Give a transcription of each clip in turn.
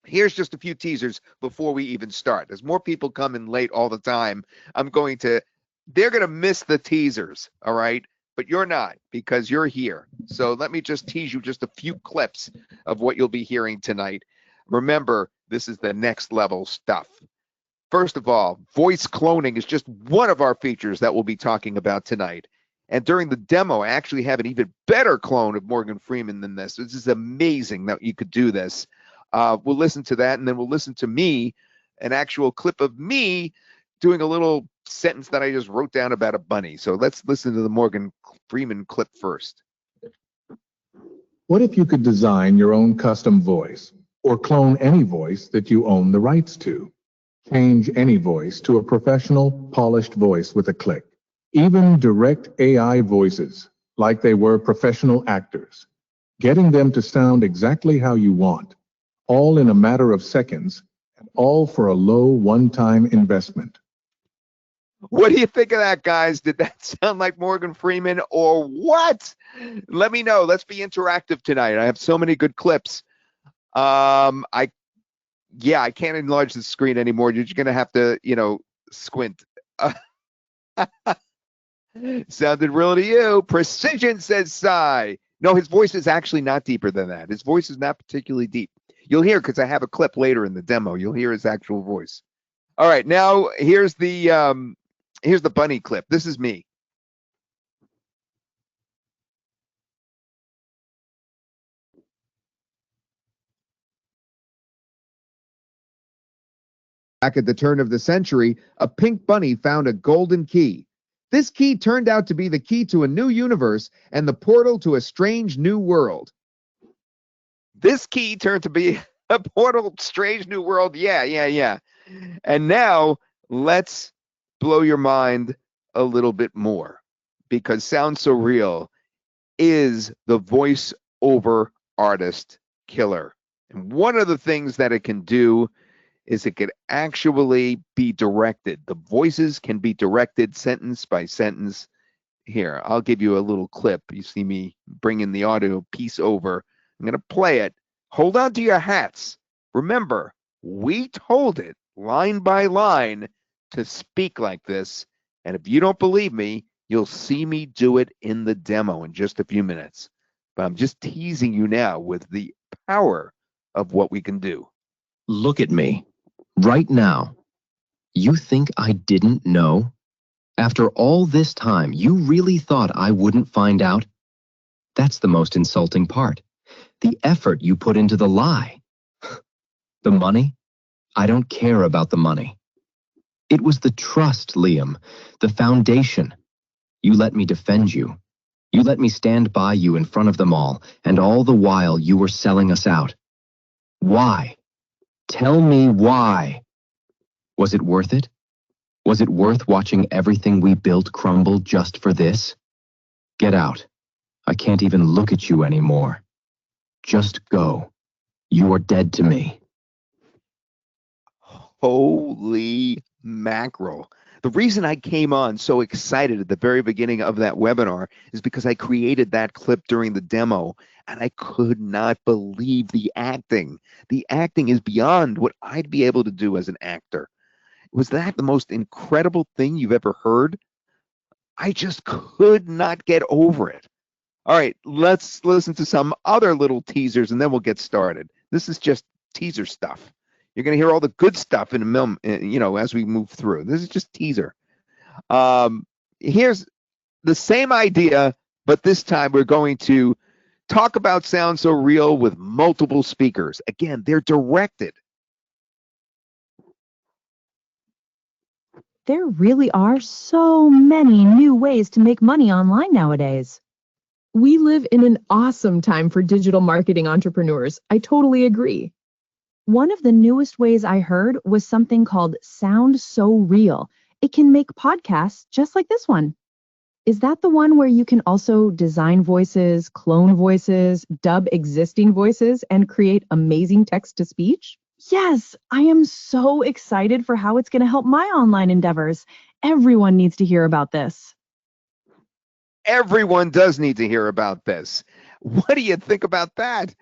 Here's just a few teasers before we even start. As more people come in late all the time, they're going to miss the teasers, all right? But you're not, because you're here. So let me just tease you just a few clips of what you'll be hearing tonight. Remember, this is the next level stuff. First of all, voice cloning is just one of our features that we'll be talking about tonight. And during the demo, I actually have an even better clone of Morgan Freeman than this. This is amazing that you could do this. We'll listen to that, and then we'll listen to me, an actual clip of me doing a little sentence that I just wrote down about a bunny. So let's listen to the Morgan Freeman clip first. What if you could design your own custom voice, or clone any voice that you own the rights to? Change any voice to a professional, polished voice with a click. Even direct AI voices, like they were professional actors. Getting them to sound exactly how you want, all in a matter of seconds, and all for a low one-time investment. What do you think of that, guys? Did that sound like Morgan Freeman or what? Let me know. Let's be interactive tonight. I have so many good clips. I can't enlarge the screen anymore. You're just going to have to, squint. Sounded real to you. Precision, says Cy. No, his voice is actually not deeper than that. His voice is not particularly deep. You'll hear, because I have a clip later in the demo. You'll hear his actual voice. All right, now here's the bunny clip. This is me. Back at the turn of the century, a pink bunny found a golden key. This key turned out to be the key to a new universe and the portal to a strange new world. This key turned to be a portal, strange new world. Yeah. And now let's blow your mind a little bit more, because SoundSoReal is the voice-over artist killer. And one of the things that it can do is it could actually be directed. The voices can be directed sentence by sentence. Here, I'll give you a little clip. You see me bringing the audio piece over. I'm going to play it. Hold on to your hats. Remember, we told it line by line to speak like this. And if you don't believe me, you'll see me do it in the demo in just a few minutes. But I'm just teasing you now with the power of what we can do. Look at me. Right now. You think I didn't know? After all this time, you really thought I wouldn't find out? That's the most insulting part. The effort you put into the lie. The money? I don't care about the money. It was the trust, Liam, the foundation. You let me defend you. You let me stand by you in front of them all, and all the while you were selling us out. Why? Tell me why. Was it worth it? Was it worth watching everything we built crumble just for this? Get out. I can't even look at you anymore. Just go. You are dead to me. Holy mackerel. The reason I came on so excited at the very beginning of that webinar is because I created that clip during the demo, and I could not believe the acting. The acting is beyond what I'd be able to do as an actor. Was that the most incredible thing you've ever heard? I just could not get over it. All right, let's listen to some other little teasers, and then we'll get started. This is just teaser stuff. You're going to hear all the good stuff in a minute, as we move through. This is just teaser. Here's the same idea, but this time we're going to talk about SoundSoReal with multiple speakers. Again, they're directed. There really are so many new ways to make money online nowadays. We live in an awesome time for digital marketing entrepreneurs. I totally agree. One of the newest ways I heard was something called SoundSoReal. It can make podcasts just like this one. Is that the one where you can also design voices, clone voices, dub existing voices, and create amazing text-to-speech? Yes, I am so excited for how it's going to help my online endeavors. Everyone needs to hear about this. Everyone does need to hear about this. What do you think about that?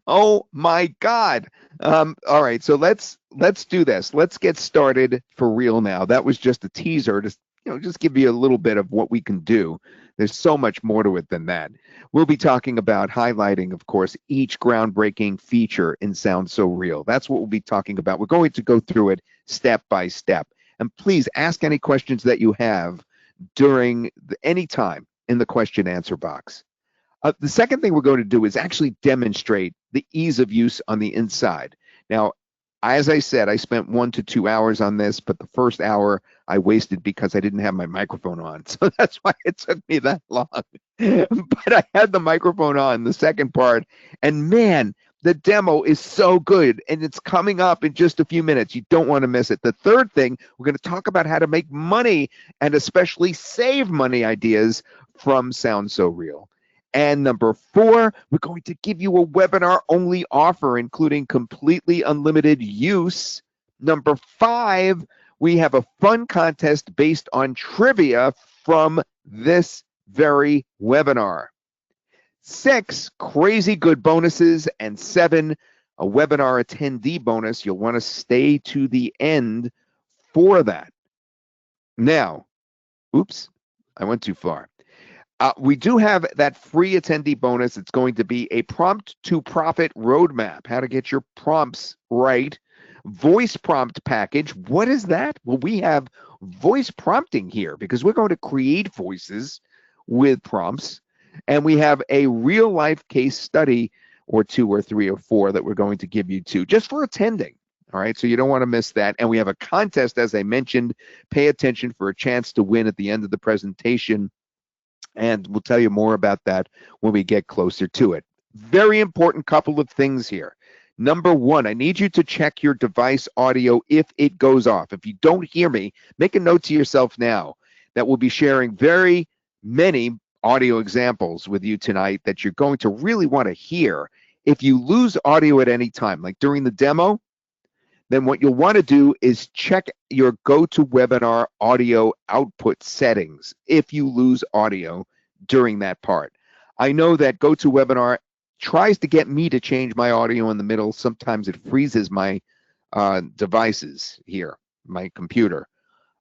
Oh my God. All right, so let's do this. Let's get started for real now. That was just a teaser to just give you a little bit of what we can do. There's so much more to it than that. We'll be talking about highlighting, of course, each groundbreaking feature in SoundSoReal. That's what we'll be talking about. We're going to go through it step by step. And please ask any questions that you have during any time in the question answer box. The second thing we're going to do is actually demonstrate the ease of use on the inside. Now, as I said, I spent 1 to 2 hours on this, but the first hour I wasted because I didn't have my microphone on. So that's why it took me that long. But I had the microphone on, the second part, and man, the demo is so good, and it's coming up in just a few minutes. You don't want to miss it. The third thing, we're going to talk about how to make money and especially save money ideas from SoundSoReal. And number 4, we're going to give you a webinar-only offer, including completely unlimited use. Number 5, we have a fun contest based on trivia from this very webinar. 6, crazy good bonuses. And 7, a webinar attendee bonus. You'll want to stay to the end for that. Now, oops, I went too far. We do have that free attendee bonus. It's going to be a prompt to profit roadmap, how to get your prompts right. Voice prompt package. What is that? Well, we have voice prompting here because we're going to create voices with prompts. And we have a real life case study or 2 or 3 or 4 that we're going to give you too, just for attending. All right, so you don't want to miss that. And we have a contest, as I mentioned. Pay attention for a chance to win at the end of the presentation. And we'll tell you more about that when we get closer to it. Very important couple of things here. Number 1, I need you to check your device audio if it goes off. If you don't hear me, make a note to yourself now that we'll be sharing very many audio examples with you tonight that you're going to really want to hear. If you lose audio at any time, like during the demo, then what you'll want to do is check your GoToWebinar audio output settings if you lose audio during that part. I know that GoToWebinar tries to get me to change my audio in the middle. Sometimes it freezes my devices here, my computer.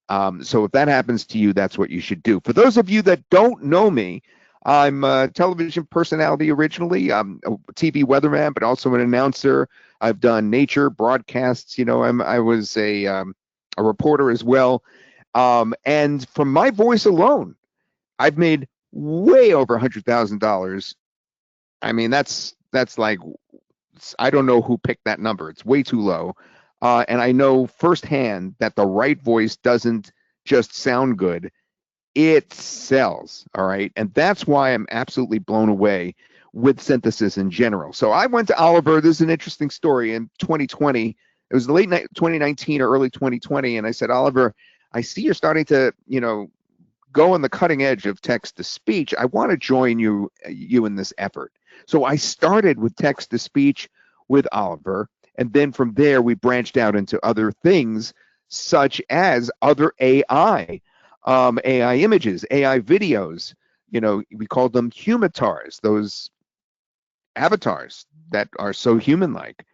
So if that happens to you, that's what you should do. For those of you that don't know me, I'm a television personality originally. I'm a TV weatherman, but also an announcer. I've done nature broadcasts. I was a reporter as well. And from my voice alone, I've made way over $100,000. I mean, that's like, I don't know who picked that number. It's way too low. And I know firsthand that the right voice doesn't just sound good. It sells, all right? And that's why I'm absolutely blown away with synthesis in general. So I went to Oliver. This is an interesting story. In 2020, it was late 2019 or early 2020, and I said, Oliver, I see you're starting to, go on the cutting edge of text-to-speech. I want to join you in this effort. So I started with text-to-speech with Oliver, and then from there we branched out into other things such as other AI. AI images, AI videos, we call them humatars, those avatars that are so human-like.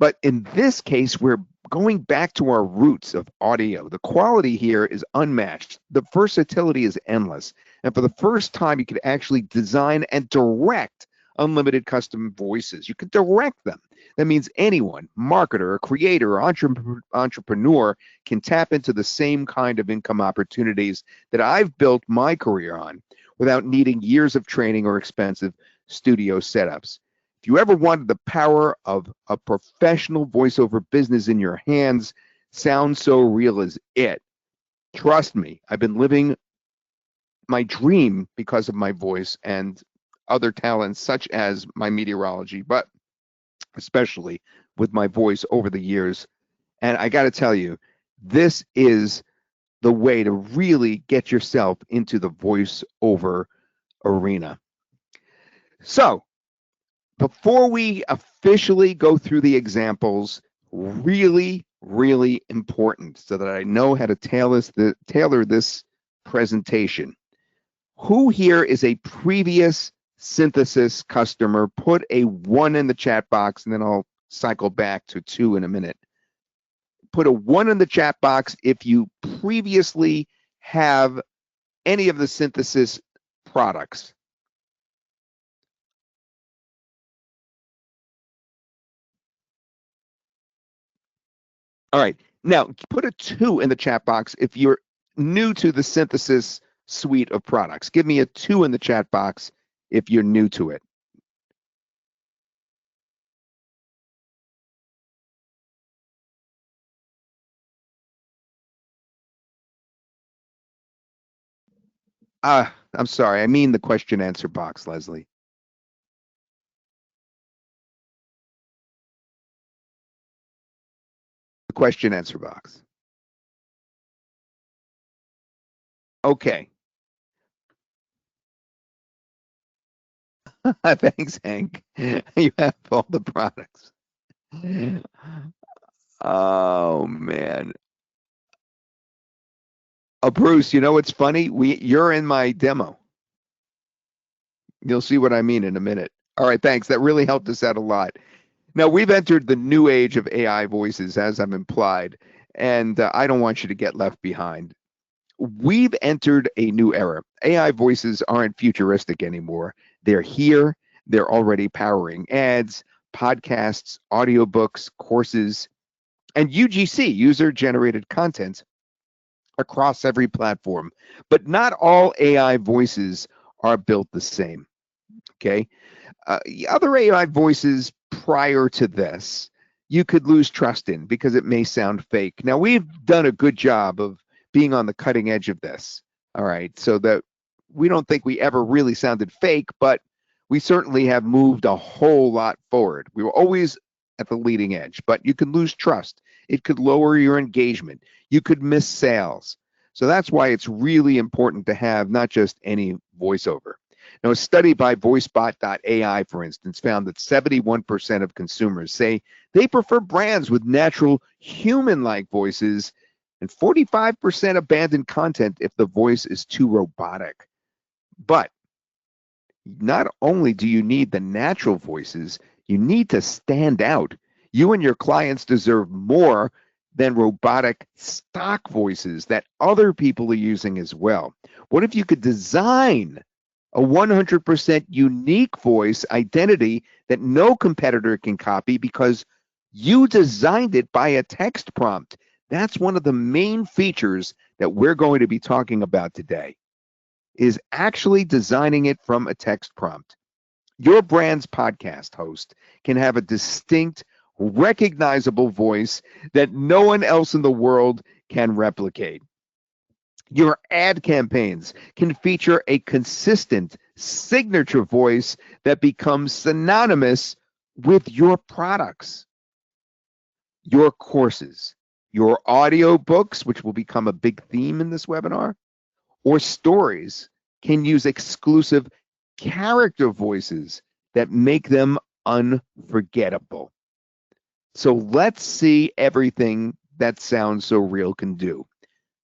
But in this case, we're going back to our roots of audio. The quality here is unmatched. The versatility is endless. And for the first time, you could actually design and direct unlimited custom voices. You could direct them. That means anyone, marketer, or creator, or entrepreneur can tap into the same kind of income opportunities that I've built my career on without needing years of training or expensive studio setups. If you ever wanted the power of a professional voiceover business in your hands, SoundSoReal is it. Trust me, I've been living my dream because of my voice and other talents such as my meteorology, but especially with my voice over the years. And I got to tell you, this is the way to really get yourself into the voiceover arena. So, before we officially go through the examples, really, really important so that I know how to tailor this presentation. Who here is a previous synthesis customer, put a 1 in the chat box, and then I'll cycle back to 2 in a minute. Put a 1 in the chat box if you previously have any of the synthesis products. All right. Now, put a 2 in the chat box if you're new to the synthesis suite of products. Give me a 2 in the chat box if you're new to it. I'm sorry. I mean the question answer box, Leslie. The question answer box. Okay. Thanks, Hank. You have all the products. Oh man. Oh, Bruce, you know what's funny? You're in my demo. You'll see what I mean in a minute. All right, thanks. That really helped us out a lot. Now, we've entered the new age of AI voices, as I've implied, and I don't want you to get left behind. We've entered a new era. AI voices aren't futuristic anymore. They're here. They're already powering ads, podcasts, audiobooks, courses, and UGC, user-generated content, across every platform. But not all AI voices are built the same, okay? Other AI voices prior to this, you could lose trust in because it may sound fake. Now, we've done a good job of being on the cutting edge of this, all right? So that we don't think we ever really sounded fake, but we certainly have moved a whole lot forward. We were always at the leading edge, but you could lose trust. It could lower your engagement. You could miss sales. So that's why it's really important to have not just any voiceover. Now, a study by VoiceBot.ai, for instance, found that 71% of consumers say they prefer brands with natural human-like voices, and 45% abandon content if the voice is too robotic. But not only do you need the natural voices, you need to stand out. You and your clients deserve more than robotic stock voices that other people are using as well. What if you could design a 100% unique voice identity that no competitor can copy because you designed it by a text prompt? That's one of the main features that we're going to be talking about today, is actually designing it from a text prompt. Your brand's podcast host can have a distinct, recognizable voice that no one else in the world can replicate. Your ad campaigns can feature a consistent signature voice that becomes synonymous with your products. Your courses, your audio books, which will become a big theme in this webinar, or stories can use exclusive character voices that make them unforgettable. So let's see everything that SoundSoReal can do.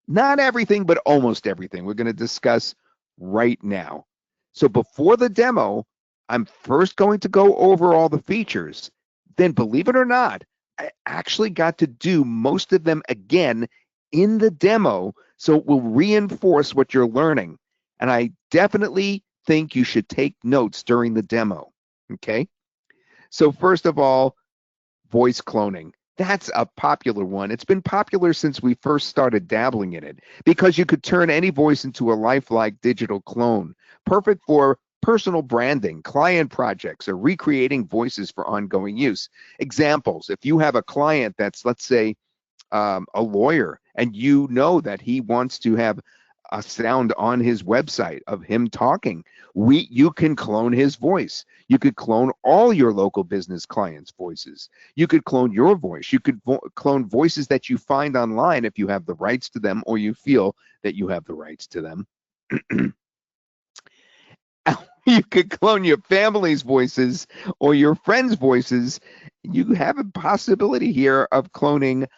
Not everything, but almost everything we're going to discuss right now. So before the demo, I'm first going to go over all the features. Then, believe it or not, I actually got to do most of them again in the demo, so it will reinforce what you're learning. And I definitely think you should take notes during the demo, okay? So first of all, voice cloning. That's a popular one. It's been popular since we first started dabbling in it because you could turn any voice into a lifelike digital clone, perfect for personal branding, client projects, or recreating voices for ongoing use. Examples, if you have a client that's, let's say, a lawyer, and you know that he wants to have a sound on his website of him talking, you can clone his voice. You could clone all your local business clients' voices. You could clone your voice. You could clone voices that you find online if you have the rights to them or you feel that you have the rights to them. You could clone your family's voices or your friends' voices. You have a possibility here of cloning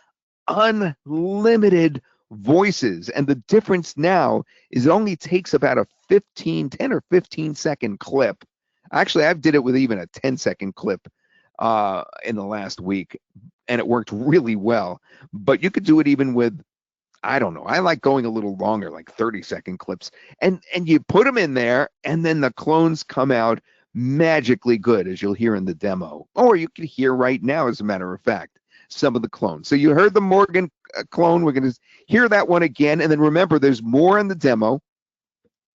unlimited voices. And the difference now is it only takes about a 10 or 15 second clip Actually, I've did it with even a 10-second clip in the last week, and it worked really well. But you could do it even with, I don't know. I like going a little longer, like 30-second clips, and you put them in there, and then the clones come out magically good, as you'll hear in the demo, or you can hear right now, as a matter of fact, some of the clones. So you heard the Morgan clone. We're going to hear that one again, and then remember, there's more in the demo.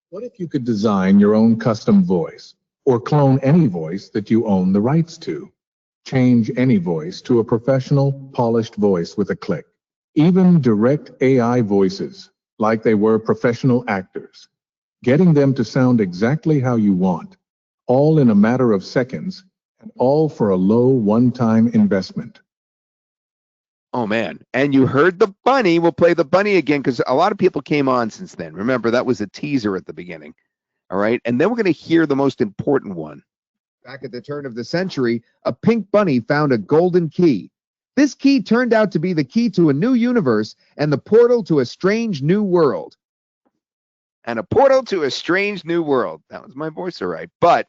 What if you could design your own custom voice or clone any voice that you own the rights to? Change any voice to a professional, polished voice with a click. Even direct AI voices, like they were professional actors. Getting them to sound exactly how you want, all in a matter of seconds, and all for a low one-time investment. Oh, man. And you heard the bunny. We'll play the bunny again because a lot of people came on since then. Remember, that was a teaser at the beginning. All right. And then we're going to hear the most important one. Back at the turn of the century, a pink bunny found a golden key. This key turned out to be the key to a new universe and the portal to a strange new world. And a portal to a strange new world. That was my voice, all right. But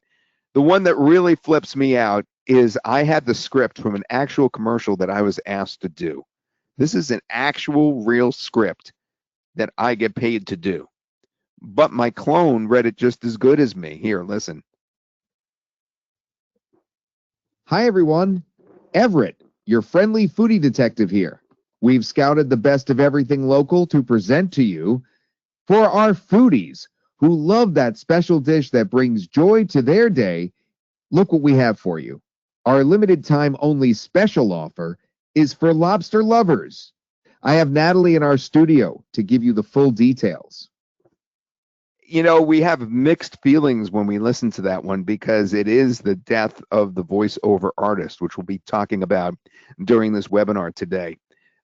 the one that really flips me out is I had the script from an actual commercial that I was asked to do. This is an actual real script that I get paid to do. But my clone read it just as good as me. Here, listen. Hi, everyone. Everett, your friendly foodie detective here. We've scouted the best of everything local to present to you for our foodies who love that special dish that brings joy to their day. Look what we have for you. Our limited time only special offer is for lobster lovers. I have Natalie in our studio to give you the full details. You know, we have mixed feelings when we listen to that one because it is the death of the voiceover artist, which we'll be talking about during this webinar today.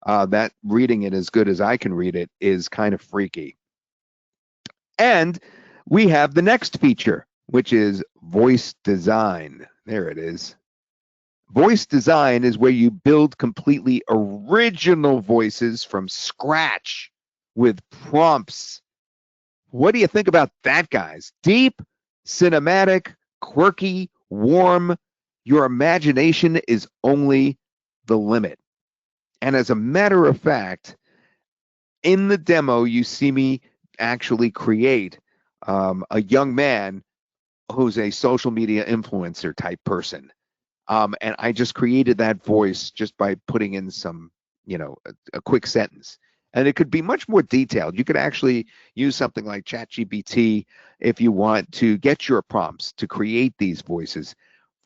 That reading it as good as I can read it is kind of freaky. And we have the next feature, which is voice design. There it is. Voice design is where you build completely original voices from scratch with prompts. What do you think about that, guys? Deep, cinematic, quirky, warm. Your imagination is only the limit. And as a matter of fact, in the demo, you see me actually create a young man who's a social media influencer type person. And I just created that voice just by putting in some, a quick sentence. And it could be much more detailed. You could actually use something like ChatGPT if you want to get your prompts to create these voices.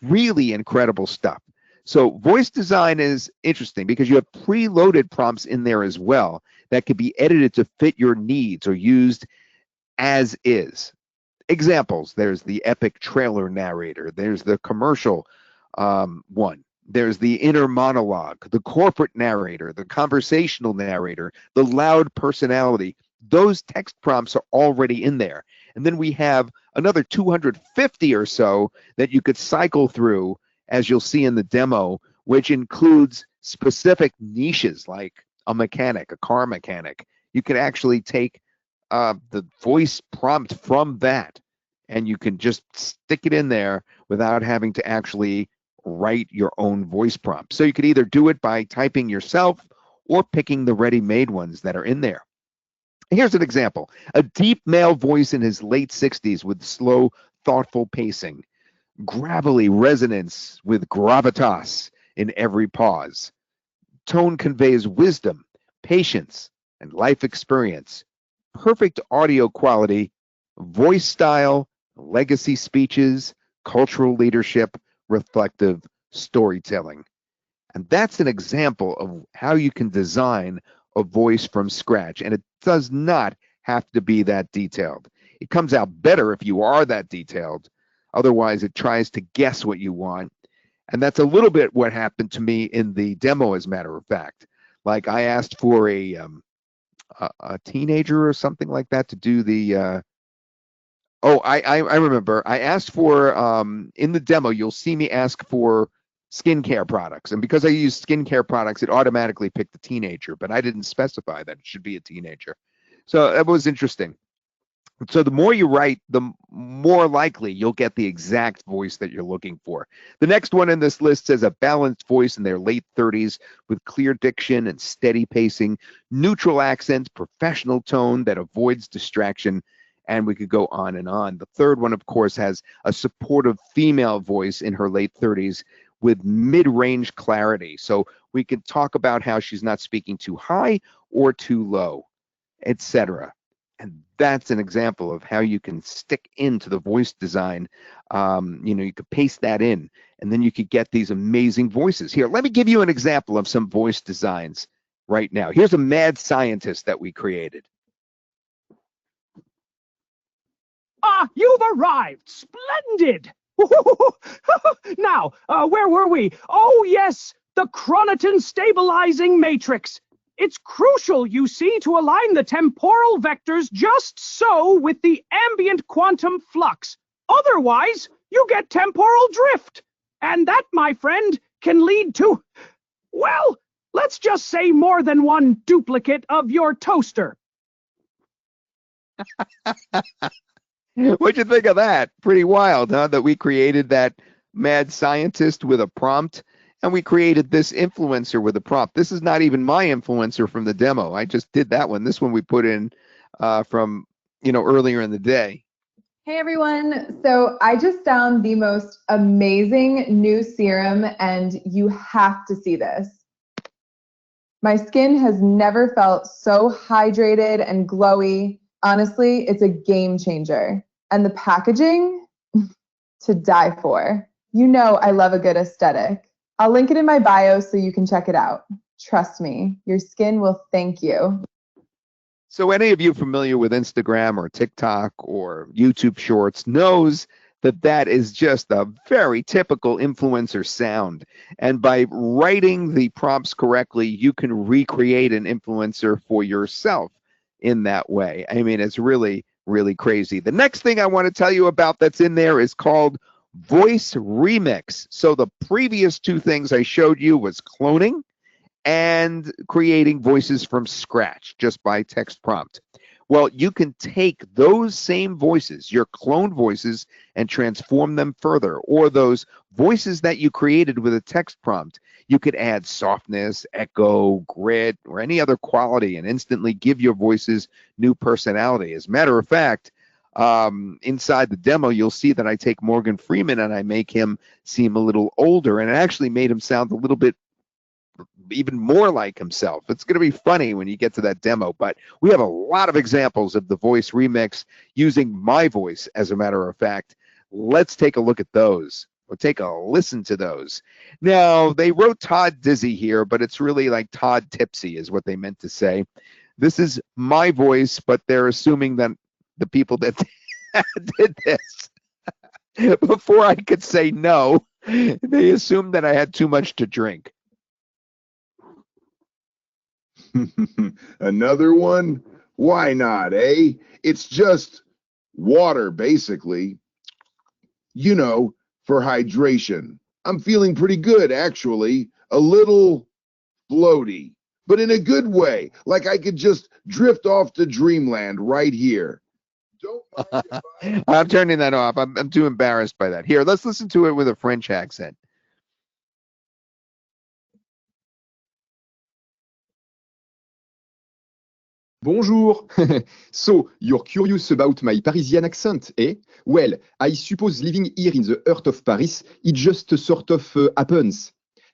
Really incredible stuff. So voice design is interesting because you have preloaded prompts in there as well that could be edited to fit your needs or used as is. Examples, there's the epic trailer narrator, there's the commercial one, there's the inner monologue, the corporate narrator, the conversational narrator, the loud personality. Those text prompts are already in there. And then we have another 250 or so that you could cycle through, as you'll see in the demo, which includes specific niches like a mechanic, a car mechanic. You can actually take the voice prompt from that, and you can just stick it in there without having to actually write your own voice prompt. So you could either do it by typing yourself or picking the ready-made ones that are in there. Here's an example. A deep male voice in his late 60s with slow, thoughtful pacing. Gravelly resonance with gravitas in every pause. Tone conveys wisdom, patience, and life experience. Perfect audio quality, voice style, legacy speeches, cultural leadership, reflective storytelling. And that's an example of how you can design a voice from scratch. And it does not have to be that detailed. It comes out better if you are that detailed. Otherwise, it tries to guess what you want. And that's a little bit what happened to me in the demo, as a matter of fact. Like I asked for a teenager or something like that to do the I remember. I asked for in the demo, you'll see me ask for skincare products. And because I use skincare products, it automatically picked the teenager, but I didn't specify that it should be a teenager. So that was interesting. So the more you write, the more likely you'll get the exact voice that you're looking for. The next one in this list says a balanced voice in their late 30s with clear diction and steady pacing, neutral accents, professional tone that avoids distraction, and we could go on and on. The third one, of course, has a supportive female voice in her late 30s with mid-range clarity. So we can talk about how she's not speaking too high or too low, etc. And that's an example of how you can stick into the voice design. You could paste that in, and then you could get these amazing voices. Here, let me give you an example of some voice designs right now. Here's a mad scientist that we created. Ah, you've arrived. Splendid. Now, where were we? Oh, yes, the chronoton stabilizing matrix. It's crucial, you see, to align the temporal vectors just so with the ambient quantum flux. Otherwise, you get temporal drift. And that, my friend, can lead to, well, let's just say more than one duplicate of your toaster. What'd you think of that? Pretty wild, huh? That we created that mad scientist with a prompt, and we created this influencer with a prompt. This is not even my influencer from the demo. I just did that one. This one we put in from earlier in the day. Hey everyone, so I just found the most amazing new serum and you have to see this. My skin has never felt so hydrated and glowy. Honestly, it's a game changer. And the packaging, to die for. You know I love a good aesthetic. I'll link it in my bio so you can check it out. Trust me, your skin will thank you. So any of you familiar with Instagram or TikTok or YouTube Shorts knows that that is just a very typical influencer sound. And by writing the prompts correctly, you can recreate an influencer for yourself in that way. I mean, it's really, really crazy. The next thing I want to tell you about that's in there is called Voice Remix. So the previous two things I showed you was cloning and creating voices from scratch just by text prompt. Well, you can take those same voices, your cloned voices, and transform them further. Or those voices that you created with a text prompt, you could add softness, echo, grit, or any other quality and instantly give your voices new personality. As a matter of fact, inside the demo, you'll see that I take Morgan Freeman and I make him seem a little older, and it actually made him sound a little bit even more like himself. It's going to be funny when you get to that demo, but we have a lot of examples of the voice remix using my voice, as a matter of fact. Let's take a look at those. We'll take a listen to those. Now, they wrote Todd Dizzy here, but it's really like Todd Tipsy is what they meant to say. This is my voice, but they're assuming that the people that did this, before I could say no, they assumed that I had too much to drink. Another one? Why not, eh? It's just water, basically. You know, for hydration. I'm feeling pretty good, actually. A little floaty, but in a good way. Like I could just drift off to dreamland right here. Don't mind if I'm turning that off. I'm too embarrassed by that. Here, let's listen to it with a French accent. Bonjour. So, you're curious about my Parisian accent, eh? Well, I suppose living here in the heart of Paris, it just sort of happens.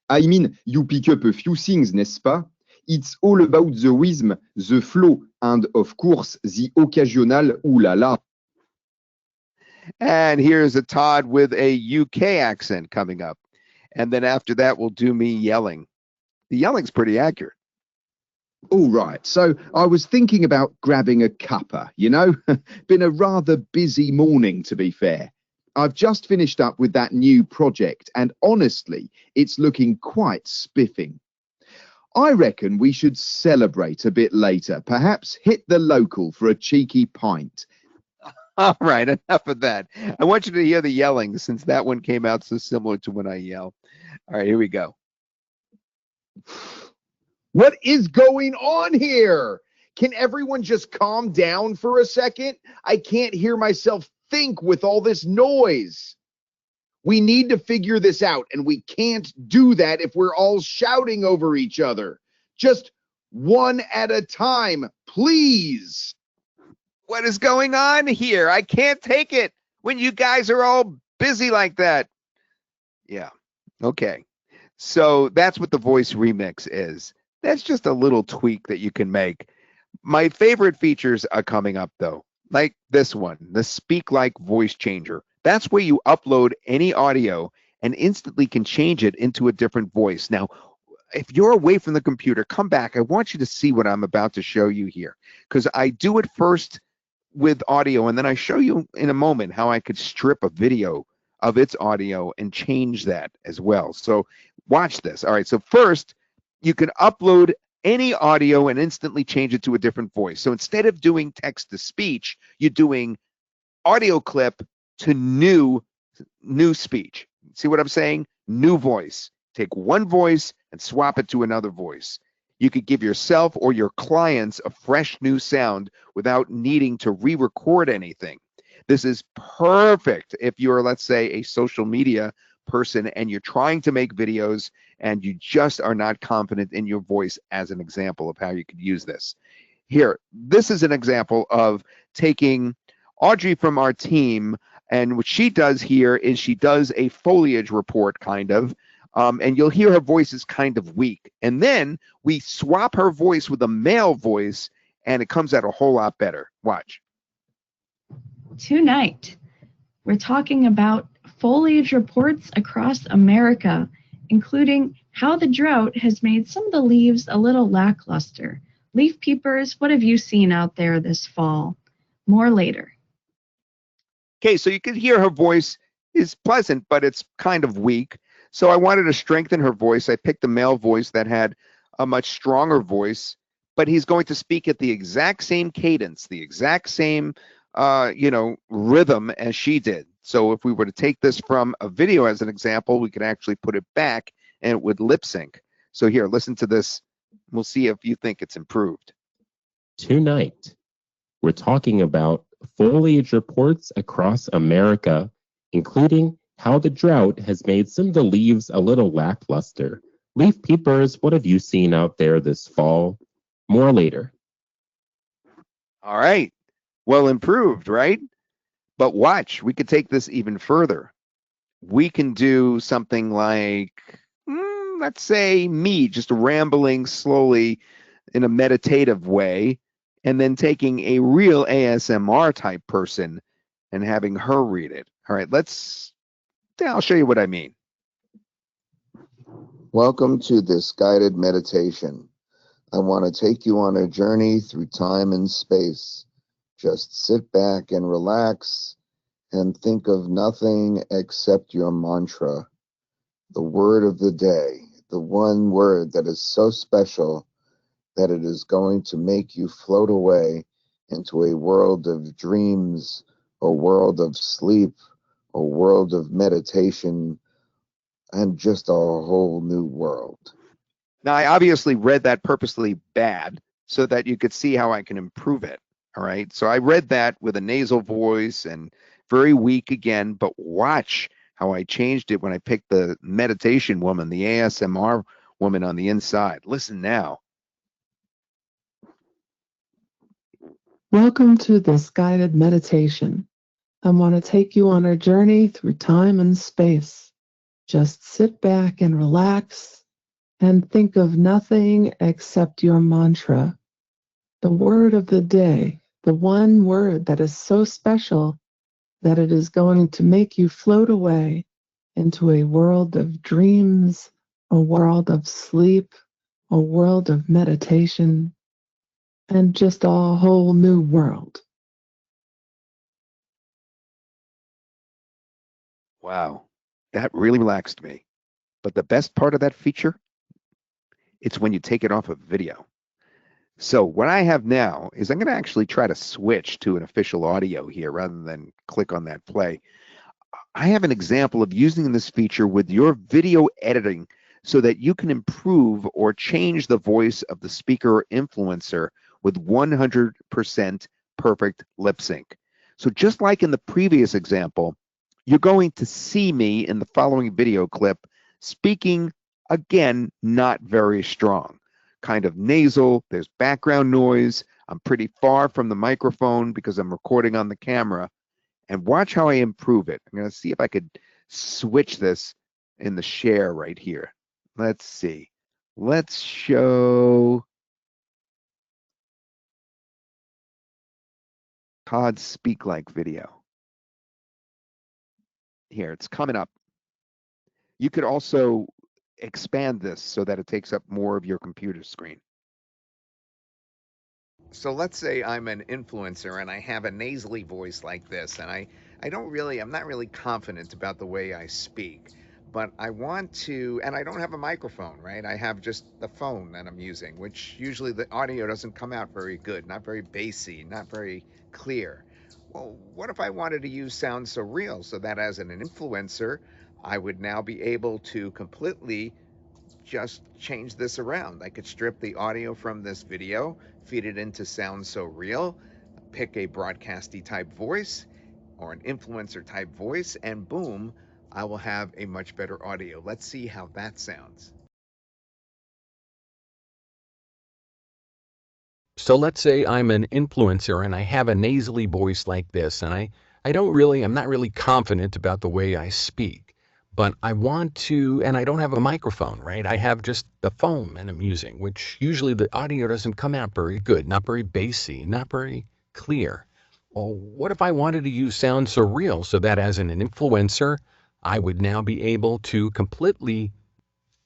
I mean, you pick up a few things, n'est-ce pas? It's all about the rhythm, the flow, and of course, the occasional ooh la la. And here's a Todd with a UK accent coming up. And then after that, we'll do me yelling. The yelling's pretty accurate. All right, so I was thinking about grabbing a cuppa, you know? Been a rather busy morning, to be fair. I've just finished up with that new project, and honestly, it's looking quite spiffing. I reckon we should celebrate a bit later, perhaps hit the local for a cheeky pint. All right, enough of that. I want you to hear the yelling, since that one came out so similar to when I yell. All right, here we go. What is going on here? Can everyone just calm down for a second? I can't hear myself think with all this noise. We need to figure this out, and we can't do that if we're all shouting over each other. Just one at a time, please. What is going on here? I can't take it when you guys are all busy like that. Yeah, okay. So that's what the voice remix is. That's just a little tweak that you can make. My favorite features are coming up, though, like this one, the Speak Like voice changer. That's where you upload any audio and instantly can change it into a different voice. Now, if you're away from the computer, come back. I want you to see what I'm about to show you here, because I do it first with audio, and then I show you in a moment how I could strip a video of its audio and change that as well. So watch this. All right, so first, you can upload any audio and instantly change it to a different voice. So instead of doing text to speech, you're doing audio clip to new speech. See what I'm saying? New voice. Take one voice and swap it to another voice. You could give yourself or your clients a fresh new sound without needing to re-record anything. This is perfect if you're, let's say, a social media person and you're trying to make videos and you just are not confident in your voice, as an example of how you could use this. Here, this is an example of taking Audrey from our team, and what she does here is she does a foliage report, kind of, and you'll hear her voice is kind of weak. And then we swap her voice with a male voice, and it comes out a whole lot better. Watch. Tonight, we're talking about foliage reports across America, including how the drought has made some of the leaves a little lackluster. Leaf peepers, what have you seen out there this fall? More later. Okay, so you can hear her voice is pleasant, but it's kind of weak. So I wanted to strengthen her voice. I picked a male voice that had a much stronger voice, but he's going to speak at the exact same cadence, the exact same rhythm as she did. So if we were to take this from a video as an example, we could actually put it back and it would lip sync. So here, listen to this. We'll see if you think it's improved. Tonight, we're talking about foliage reports across America, including how the drought has made some of the leaves a little lackluster. Leaf peepers, what have you seen out there this fall? More later. All right. Well, improved, right? But watch, we could take this even further. We can do something like, let's say me, just rambling slowly in a meditative way, and then taking a real ASMR type person and having her read it. All right, I'll show you what I mean. Welcome to this guided meditation. I want to take you on a journey through time and space. Just sit back and relax and think of nothing except your mantra, the word of the day, the one word that is so special that it is going to make you float away into a world of dreams, a world of sleep, a world of meditation, and just a whole new world. Now, I obviously read that purposely bad so that you could see how I can improve it. All right. So I read that with a nasal voice and very weak again, but watch how I changed it when I picked the meditation woman, the ASMR woman on the inside. Listen now. Welcome to this guided meditation. I want to take you on a journey through time and space. Just sit back and relax and think of nothing except your mantra, the word of the day, the one word that is so special that it is going to make you float away into a world of dreams, a world of sleep, a world of meditation, and just a whole new world. Wow, that really relaxed me. But the best part of that feature, it's when you take it off of video. So what I have now is I'm going to actually try to switch to an official audio here rather than click on that play. I have an example of using this feature with your video editing so that you can improve or change the voice of the speaker or influencer with 100% perfect lip sync. So just like in the previous example, you're going to see me in the following video clip speaking, again, not very strong, kind of nasal. There's background noise. I'm pretty far from the microphone because I'm recording on the camera. And watch how I improve it. I'm going to see if I could switch this in the share right here. Let's see. Let's show Todd Speak Like video. Here, it's coming up. You could also expand this so that it takes up more of your computer screen. So let's say I'm an influencer and I have a nasally voice like this, and I'm not really confident about the way I speak, but I want to, and I don't have a microphone, right? I have just the phone that I'm using, which usually the audio doesn't come out very good, not very bassy, not very clear. Well, what if I wanted to use SoundSoReal so that as an influencer, I would now be able to completely just change this around. I could strip the audio from this video, feed it into SoundSoReal, pick a broadcasty type voice or an influencer type voice, and boom, I will have a much better audio. Let's see how that sounds. So let's say I'm an influencer and I have a nasally voice like this, and I'm not really confident about the way I speak, but I want to, and I don't have a microphone, right? I have just the phone that I'm using, which usually the audio doesn't come out very good, not very bassy, not very clear. Well, what if I wanted to use SoundSoReal so that as an influencer, I would now be able to completely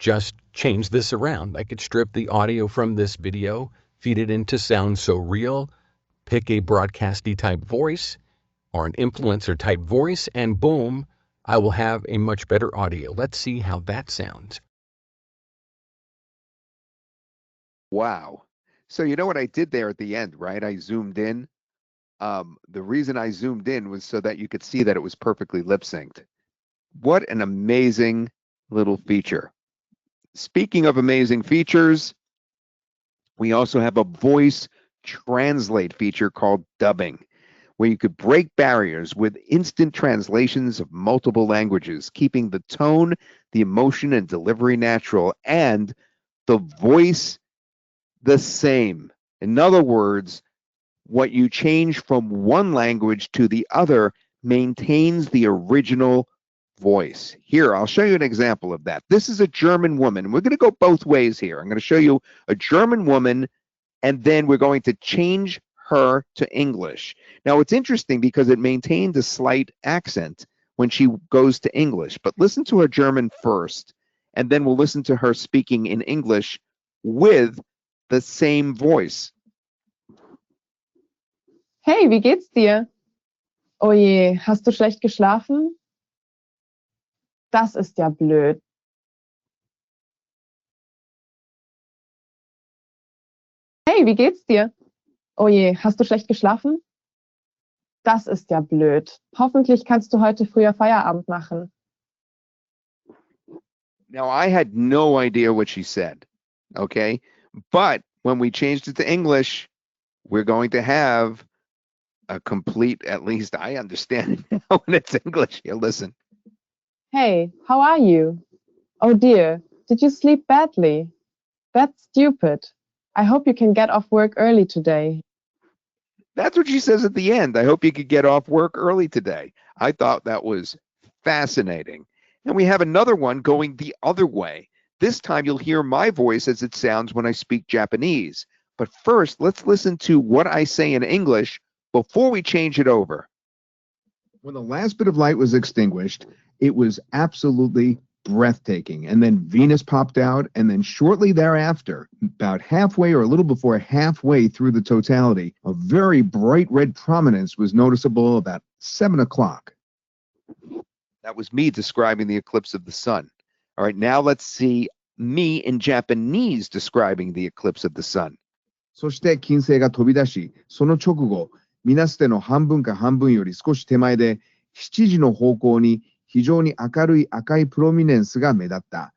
just change this around? I could strip the audio from this video, feed it into SoundSoReal, pick a broadcasty type voice or an influencer type voice, and boom, I will have a much better audio. Let's see how that sounds. Wow. So you know what I did there at the end, right? I zoomed in. The reason I zoomed in was so that you could see that it was perfectly lip synced. What an amazing little feature. Speaking of amazing features, we also have a voice translate feature called dubbing, where you could break barriers with instant translations of multiple languages, keeping the tone, the emotion, and delivery natural, and the voice the same. In other words, what you change from one language to the other maintains the original voice. Here, I'll show you an example of that. This is a German woman. We're going to go both ways here. I'm going to show you a German woman, and then we're going to change her to English. Now, it's interesting because it maintained a slight accent when she goes to English, but listen to her German first, and then we'll listen to her speaking in English with the same voice. Hey, wie geht's dir? Oh je, hast du schlecht geschlafen? Das ist ja blöd. Hey, wie geht's dir? Oh je, hast du schlecht geschlafen? Das ist ja blöd. Hoffentlich kannst du heute früher Feierabend machen. Now, I had no idea what she said, okay? But when we changed it to English, we're going to have a complete, at least I understand it now when it's English. Here, listen. Hey, how are you? Oh dear, did you sleep badly? That's stupid. I hope you can get off work early today. That's what she says at the end. I hope you could get off work early today. I thought that was fascinating. And we have another one going the other way. This time you'll hear my voice as it sounds when I speak Japanese. But first, let's listen to what I say in English before we change it over. When the last bit of light was extinguished, it was absolutely breathtaking. And then Venus popped out, and then shortly thereafter, about halfway or a little before halfway through the totality, a very bright red prominence was noticeable about 7 o'clock. That was me describing the eclipse of the sun. All right, now let's see me in Japanese describing the eclipse of the sun. そして金星が飛び出し、その直後、みなす手の半分か半分より少し手前で、7時の方向に非常に明るい赤いプロミネンスが目立った。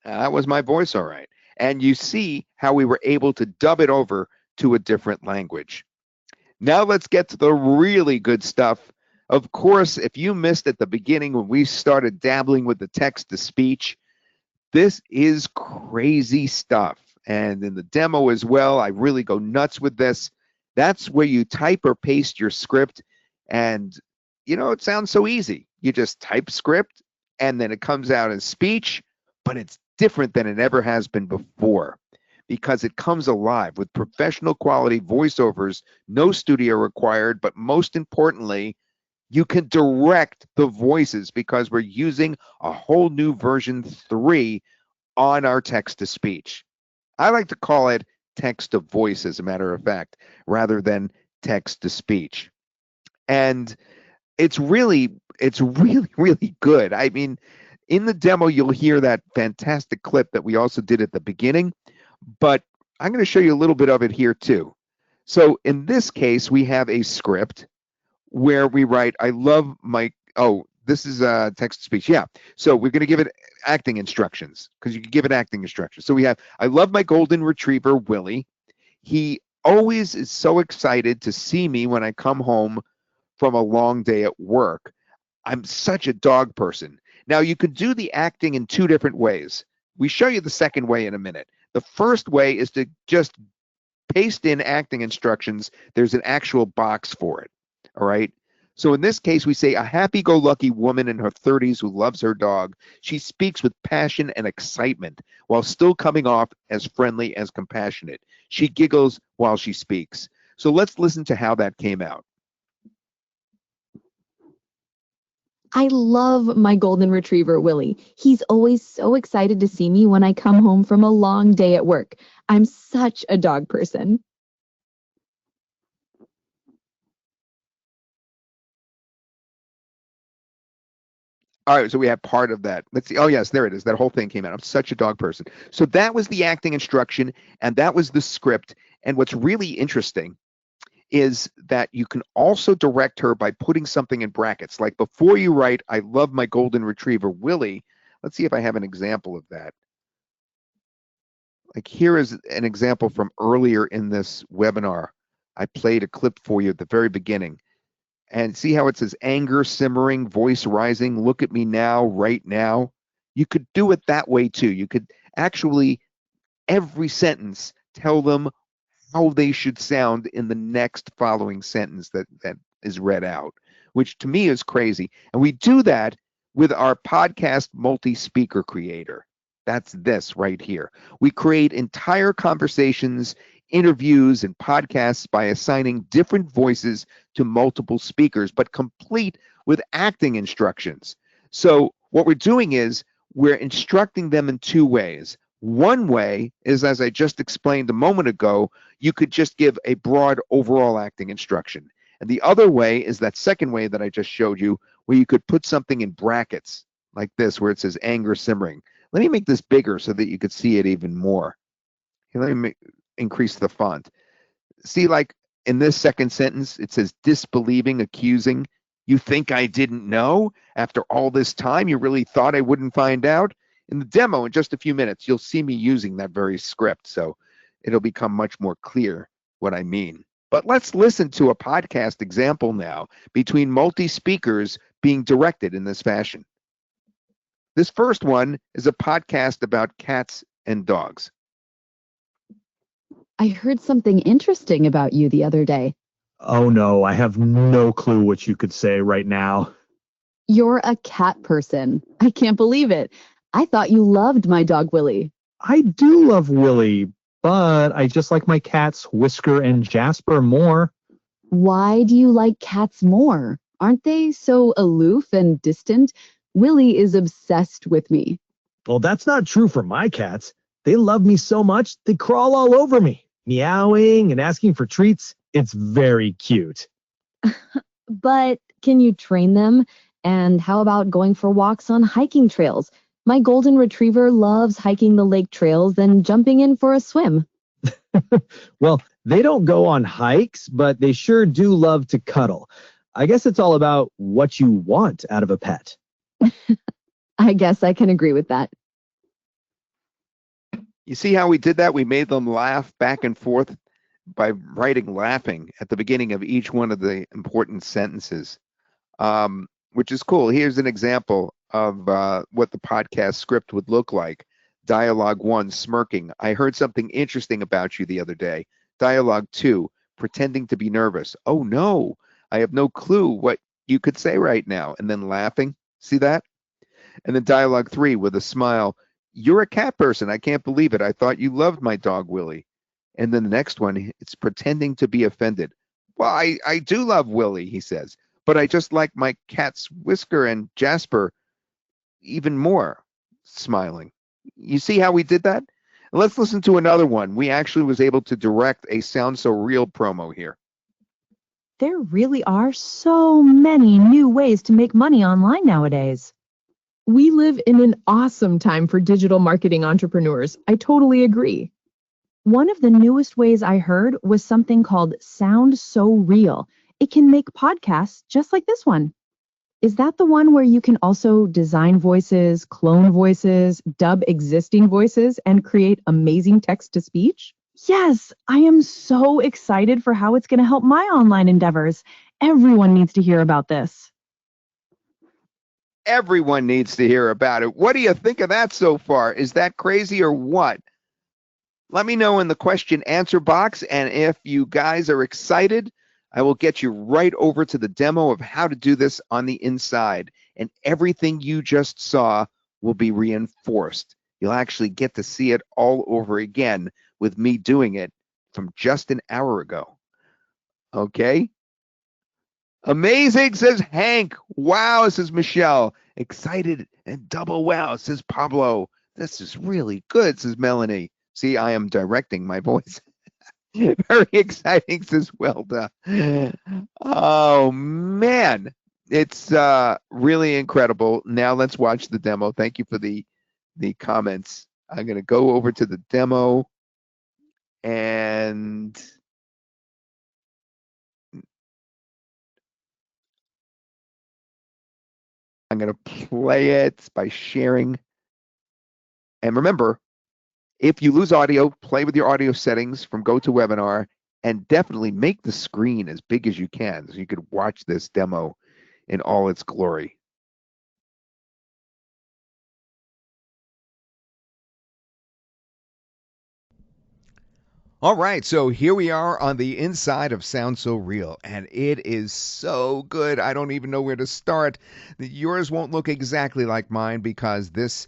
That was my voice, all right. And you see how we were able to dub it over to a different language. Now let's get to the really good stuff. Of course, if you missed at the beginning when we started dabbling with the text-to-speech, this is crazy stuff. And in the demo as well, I really go nuts with this. That's where you type or paste your script. And, you know, it sounds so easy. You just type script, and then it comes out in speech, but it's different than it ever has been before because it comes alive with professional quality voiceovers, no studio required, but most importantly, you can direct the voices because we're using a whole new version 3 on our text-to-speech. I like to call it text-to-voice, as a matter of fact, rather than text-to-speech. And it's really, really good. I mean, in the demo, you'll hear that fantastic clip that we also did at the beginning, but I'm going to show you a little bit of it here too. So in this case, we have a script where we write, I love my, oh, this is text-to-speech, yeah. So we're going to give it acting instructions because you can give it acting instructions. So we have, I love my golden retriever, Willie. He always is so excited to see me when I come home from a long day at work. I'm such a dog person. Now, you could do the acting in 2 different ways. We show you the second way in a minute. The first way is to just paste in acting instructions. There's an actual box for it. All right. So in this case, we say a happy-go-lucky woman in her 30s who loves her dog. She speaks with passion and excitement while still coming off as friendly as compassionate. She giggles while she speaks. So let's listen to how that came out. I love my golden retriever, Willie. He's always so excited to see me when I come home from a long day at work. I'm such a dog person. All right, so we have part of that. Let's see. Oh, yes, there it is. That whole thing came out. I'm such a dog person. So that was the acting instruction, and that was the script. And what's really interesting is that you can also direct her by putting something in brackets. Like before you write, I love my golden retriever, Willie. Let's see if I have an example of that. Like here is an example from earlier in this webinar. I played a clip for you at the very beginning. And see how it says anger simmering, voice rising, look at me now, right now. You could do it that way too. You could actually, every sentence, tell them how they should sound in the next following sentence that is read out, which to me is crazy. And we do that with our podcast multi-speaker creator. That's this right here. We create entire conversations, interviews, and podcasts by assigning different voices to multiple speakers, but complete with acting instructions. So what we're doing is we're instructing them in 2 ways. One way is, as I just explained a moment ago, you could just give a broad overall acting instruction. And the other way is that second way that I just showed you, where you could put something in brackets like this, where it says anger simmering. Let me make this bigger so that you could see it even more. Here, let me increase the font. See, like in this second sentence, it says disbelieving, accusing. You think I didn't know? After all this time, you really thought I wouldn't find out? In the demo, in just a few minutes, you'll see me using that very script, so it'll become much more clear what I mean. But let's listen to a podcast example now between multi-speakers being directed in this fashion. This first one is a podcast about cats and dogs. I heard something interesting about you the other day. Oh no, I have no clue what you could say right now. You're a cat person. I can't believe it. I thought you loved my dog, Willie. I do love Willie, but I just like my cats, Whisker and Jasper, more. Why do you like cats more? Aren't they so aloof and distant? Willie is obsessed with me. Well, that's not true for my cats. They love me so much, they crawl all over me, meowing and asking for treats. It's very cute. But can you train them? And how about going for walks on hiking trails? My golden retriever loves hiking the lake trails and jumping in for a swim. Well, they don't go on hikes, but they sure do love to cuddle. I guess it's all about what you want out of a pet. I guess I can agree with that. You see how we did that? We made them laugh back and forth. by writing laughing at the beginning of each one of the important sentences, which is cool. Here's an example of what the podcast script would look like. Dialogue 1, smirking. I heard something interesting about you the other day. Dialogue 2, pretending to be nervous. Oh no, I have no clue what you could say right now. And then laughing. See that? And then dialogue 3 with a smile. You're a cat person. I can't believe it. I thought you loved my dog, Willie. And then the next one, it's pretending to be offended. Well, I do love Willie, he says, but I just like my cat's Whisker and Jasper even more, smiling. You see how we did that? Let's listen to another one. We actually was able to direct a SoundSoReal promo here. There really are so many new ways to make money online nowadays. We live in an awesome time for digital marketing entrepreneurs. I totally agree. One of the newest ways I heard was something called SoundSoReal. It can make podcasts just like this one. Is that the one where you can also design voices, clone voices, dub existing voices, and create amazing text-to-speech? Yes, I am so excited for how it's going to help my online endeavors. Everyone needs to hear about this. Everyone needs to hear about it. What do you think of that so far? Is that crazy or what? Let me know in the question answer box, and if you guys are excited, I will get you right over to the demo of how to do this on the inside, and everything you just saw will be reinforced. You'll actually get to see it all over again with me doing it from just an hour ago. Okay? Amazing, says Hank. Wow, says Michelle. Excited and double wow, says Pablo. This is really good, says Melanie. See, I am directing my voice. Very exciting, says Welda. Oh, man. It's really incredible. Now let's watch the demo. Thank you for the comments. I'm going to go over to the demo and I'm going to play it by sharing. And remember, if you lose audio, play with your audio settings from GoToWebinar and definitely make the screen as big as you can so you could watch this demo in all its glory. All right, so here we are on the inside of SoundSoReal, and it is so good. I don't even know where to start. Yours won't look exactly like mine because this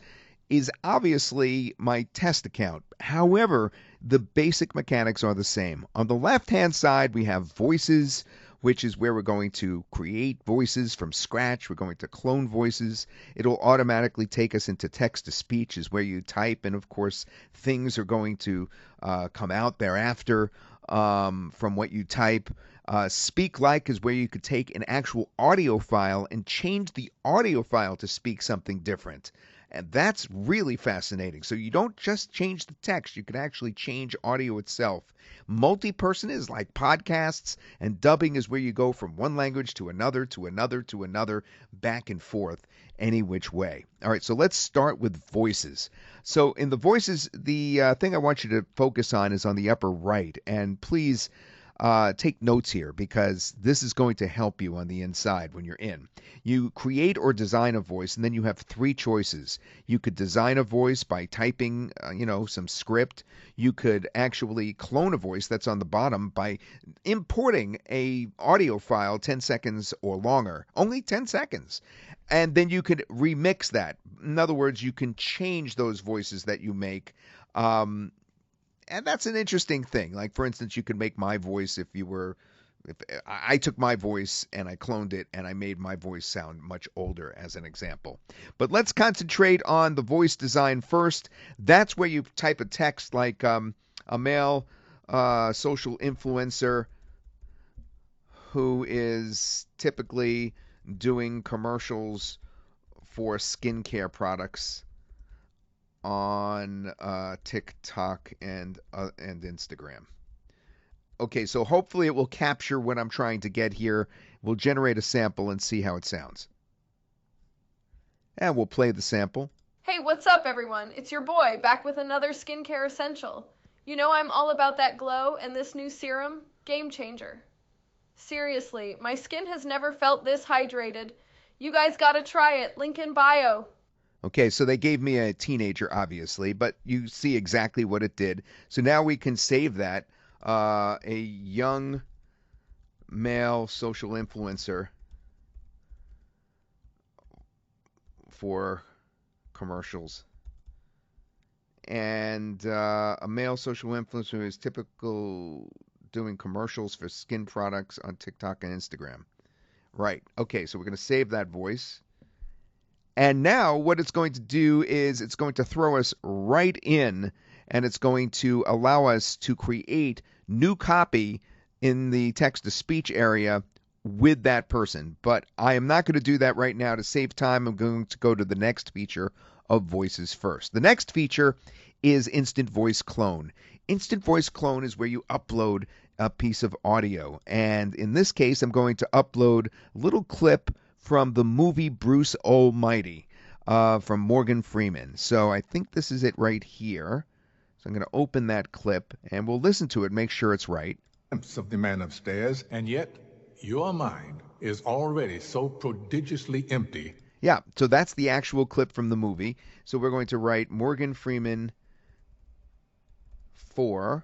is obviously my test account. However, the basic mechanics are the same. On the left-hand side, we have voices, which is where we're going to create voices from scratch. We're going to clone voices. It'll automatically take us into text-to-speech, is where you type, and of course, things are going to come out thereafter from what you type. Speak like is where you could take an actual audio file and change the audio file to speak something different. And that's really fascinating. So you don't just change the text, you can actually change audio itself. Multi-person is like podcasts, and dubbing is where you go from one language to another, to another, to another, back and forth, any which way. All right, so let's start with voices. So in the voices, the thing I want you to focus on is on the upper right. And please take notes here because this is going to help you on the inside when you're in. You create or design a voice, and then you have three choices. You could design a voice by typing, some script. You could actually clone a voice that's on the bottom by importing a audio file 10 seconds or longer, only 10 seconds. And then you could remix that. In other words, you can change those voices that you make. And that's an interesting thing. Like, for instance, you could make my voice if I took my voice and I cloned it and I made my voice sound much older as an example. But let's concentrate on the voice design first. That's where you type a text like a male social influencer who is typically doing commercials for skincare products on TikTok and Instagram. Okay, so hopefully it will capture what I'm trying to get here. We'll generate a sample and see how it sounds. And we'll play the sample. Hey, what's up everyone? It's your boy, back with another skincare essential. You know I'm all about that glow, and this new serum, game changer. Seriously, my skin has never felt this hydrated. You guys gotta try it. Link in bio. Okay, so they gave me a teenager, obviously, but you see exactly what it did. So now we can save that. A young male social influencer for commercials. And a male social influencer who is typical doing commercials for skin products on TikTok and Instagram. Right. Okay, so we're going to save that voice. And now what it's going to do is it's going to throw us right in, and it's going to allow us to create new copy in the text-to-speech area with that person. But I am not going to do that right now. To save time, I'm going to go to the next feature of voices first. The next feature is Instant Voice Clone. Instant Voice Clone is where you upload a piece of audio. And in this case, I'm going to upload a little clip from the movie Bruce Almighty from Morgan Freeman. So I think this is it right here. So I'm going to open that clip and we'll listen to it, make sure it's right. Of the man upstairs, and yet your mind is already so prodigiously empty. Yeah, so that's the actual clip from the movie. So we're going to write Morgan Freeman 4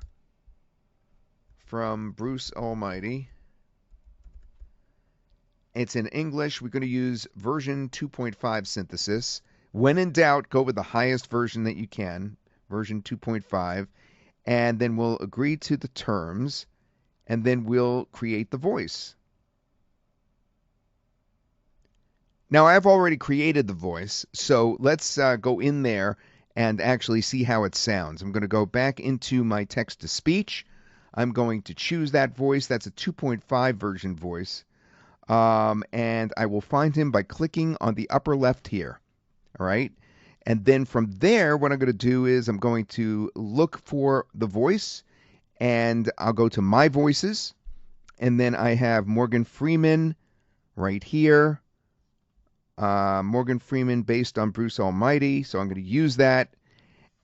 from Bruce Almighty. It's in English. We're going to use version 2.5 synthesis. When in doubt, go with the highest version that you can, version 2.5, and then we'll agree to the terms, and then we'll create the voice. Now, I've already created the voice, so let's go in there and actually see how it sounds. I'm going to go back into my text-to-speech. I'm going to choose that voice. That's a 2.5 version voice. And I will find him by clicking on the upper left here. All right. And then from there, what I'm going to do is I'm going to look for the voice, and I'll go to My Voices. And then I have Morgan Freeman right here. Morgan Freeman based on Bruce Almighty. So I'm going to use that.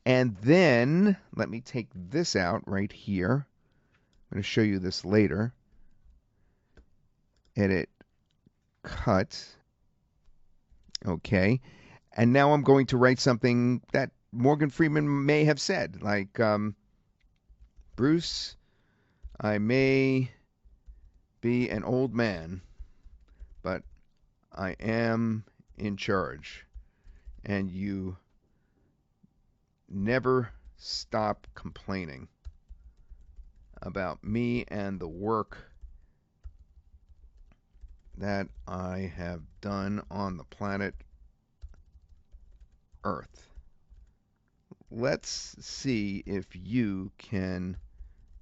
And then let me take this out right here. I'm going to show you this later. Edit. Cut. Okay. And now I'm going to write something that Morgan Freeman may have said, like, Bruce, I may be an old man, but I am in charge, and you never stop complaining about me and the work that I have done on the planet Earth. Let's see if you can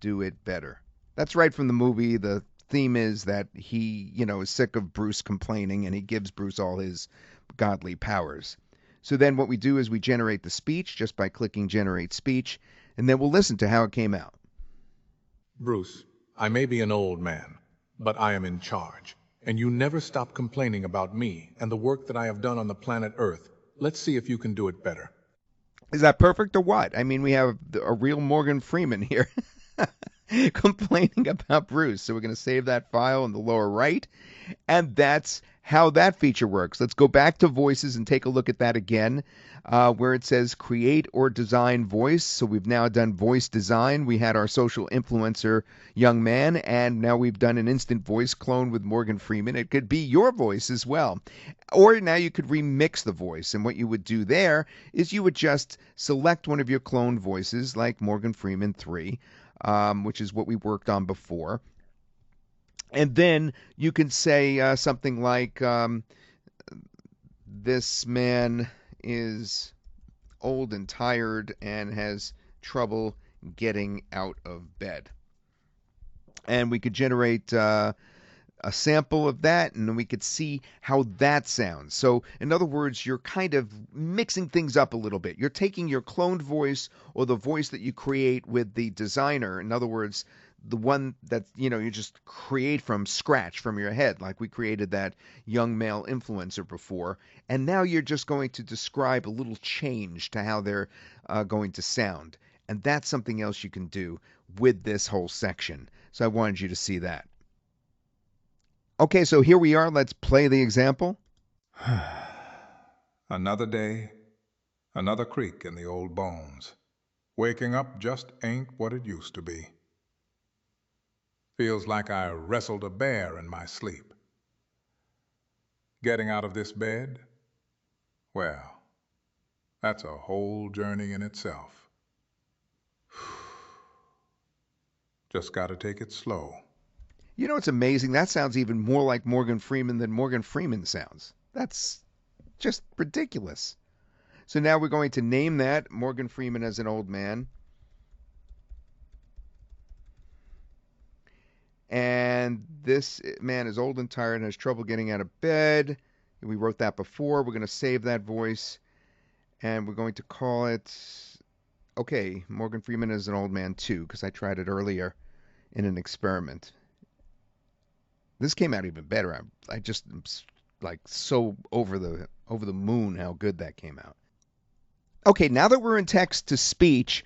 do it better. That's right from the movie. The theme is that he, is sick of Bruce complaining, and he gives Bruce all his godly powers. So then what we do is we generate the speech just by clicking Generate Speech, and then we'll listen to how it came out. Bruce, I may be an old man, but I am in charge. And you never stop complaining about me and the work that I have done on the planet Earth. Let's see if you can do it better. Is that perfect or what? I mean, we have a real Morgan Freeman here complaining about Bruce. So we're going to save that file in the lower right. And that's how that feature works. Let's go back to voices and take a look at that again, where it says create or design voice. So we've now done voice design. We had our social influencer young man, and now we've done an instant voice clone with Morgan Freeman. It could be your voice as well. Or now you could remix the voice. And what you would do there is you would just select one of your cloned voices, like Morgan Freeman 3, which is what we worked on before. And then you can say something like, this man is old and tired and has trouble getting out of bed. And we could generate a sample of that, and then we could see how that sounds. So, in other words, you're kind of mixing things up a little bit. You're taking your cloned voice or the voice that you create with the designer. In other words, the one that you just create from scratch from your head, like we created that young male influencer before, and now you're just going to describe a little change to how they're going to sound. And that's something else you can do with this whole section. So I wanted you to see that. Okay, so here we are. Let's play the example. Another day, another creak in the old bones. Waking up just ain't what it used to be. Feels like I wrestled a bear in my sleep. Getting out of this bed, well, that's a whole journey in itself. Just gotta take it slow. You know, it's amazing. That sounds even more like Morgan Freeman than Morgan Freeman sounds. That's just ridiculous. So now we're going to name that Morgan Freeman as an old man. And this man is old and tired and has trouble getting out of bed. We wrote that before. We're going to save that voice. And we're going to call it, okay, Morgan Freeman is an old man too, because I tried it earlier in an experiment. This came out even better. I just am like so over the moon how good that came out. Okay, now that we're in text to speech,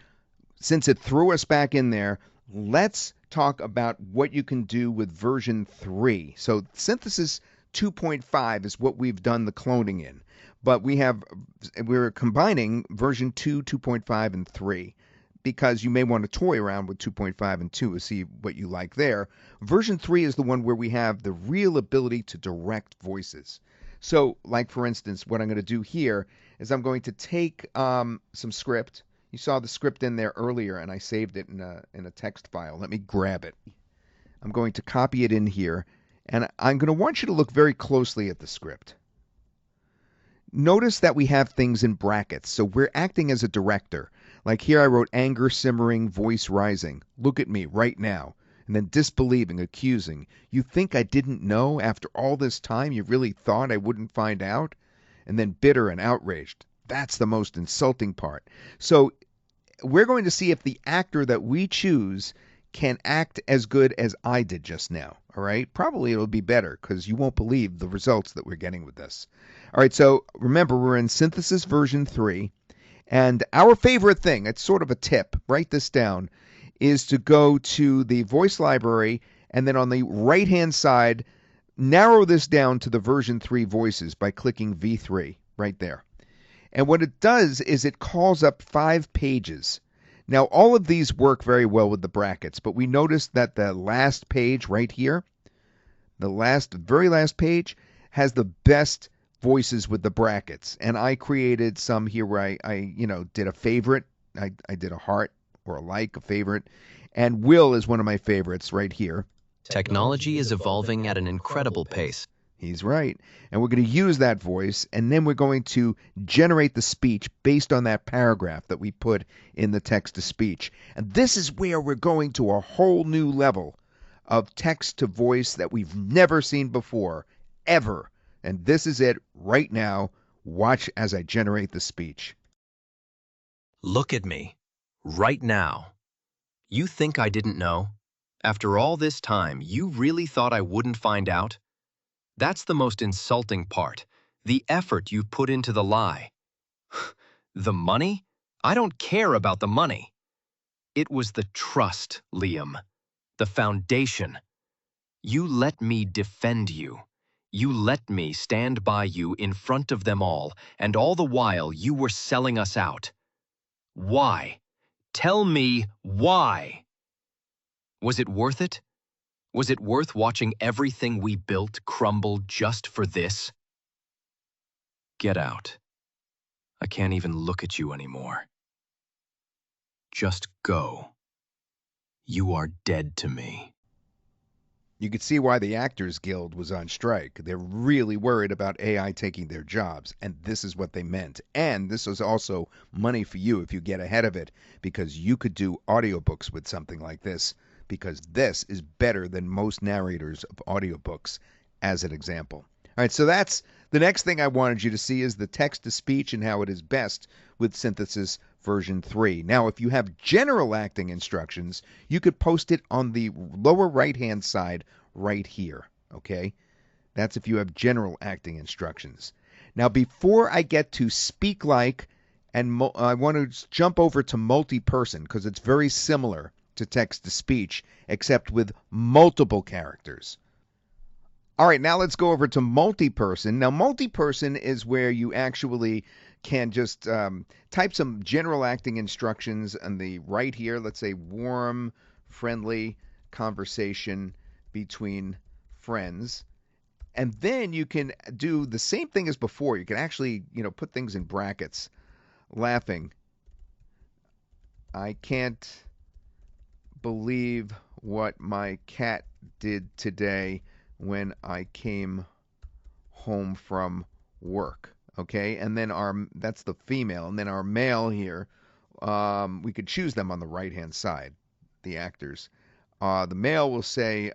since it threw us back in there, let's talk about what you can do with version 3. So Synthesis 2.5 is what we've done the cloning in. But we're combining version 2, 2.5, and 3 because you may want to toy around with 2.5 and 2 to see what you like there. Version 3 is the one where we have the real ability to direct voices. So, like for instance, what I'm going to do here is I'm going to take some script. You saw the script in there earlier, and I saved it in a text file. Let me grab it. I'm going to copy it in here, and I'm going to want you to look very closely at the script. Notice that we have things in brackets, so we're acting as a director. Like here I wrote anger simmering, voice rising. Look at me right now. And then disbelieving, accusing. You think I didn't know after all this time? You really thought I wouldn't find out? And then bitter and outraged. That's the most insulting part. So we're going to see if the actor that we choose can act as good as I did just now. All right? Probably it'll be better because you won't believe the results that we're getting with this. All right, so remember we're in Synthesis version 3. And our favorite thing, it's sort of a tip, write this down, is to go to the voice library and then on the right-hand side, narrow this down to the version 3 voices by clicking V3 right there. And what it does is it calls up 5 pages. Now, all of these work very well with the brackets, but we noticed that the last page right here, the very last page, has the best voices with the brackets. And I created some here where I did a favorite. I did a heart or a like, a favorite. And Will is one of my favorites right here. Technology is evolving at an incredible pace. He's right. And we're going to use that voice, and then we're going to generate the speech based on that paragraph that we put in the text-to-speech. And this is where we're going to a whole new level of text-to-voice that we've never seen before, ever. And this is it right now. Watch as I generate the speech. Look at me, right now. You think I didn't know? After all this time, you really thought I wouldn't find out? That's the most insulting part, the effort you've put into the lie. The money? I don't care about the money. It was the trust, Liam. The foundation. You let me defend you. You let me stand by you in front of them all, and all the while you were selling us out. Why? Tell me why. Was it worth it? Was it worth watching everything we built crumble just for this? Get out. I can't even look at you anymore. Just go. You are dead to me. You could see why the Actors Guild was on strike. They're really worried about AI taking their jobs, and this is what they meant. And this was also money for you if you get ahead of it, because you could do audiobooks with something like this, because this is better than most narrators of audiobooks, as an example. All right, so that's the next thing I wanted you to see is the text-to-speech and how it is best with Synthesis version 3. Now, if you have general acting instructions, you could post it on the lower right-hand side right here, okay? That's if you have general acting instructions. Now, before I get to speak like And I want to jump over to multi-person because it's very similar to text-to-speech, except with multiple characters. All right, now let's go over to multi-person. Now, multi-person is where you actually can just type some general acting instructions on the right here. Let's say warm, friendly conversation between friends. And then you can do the same thing as before. You can actually, put things in brackets. Laughing. I can't believe what my cat did today when I came home from work. Okay, and then that's the female, and then our male here, we could choose them on the right hand side, the actors. The male will say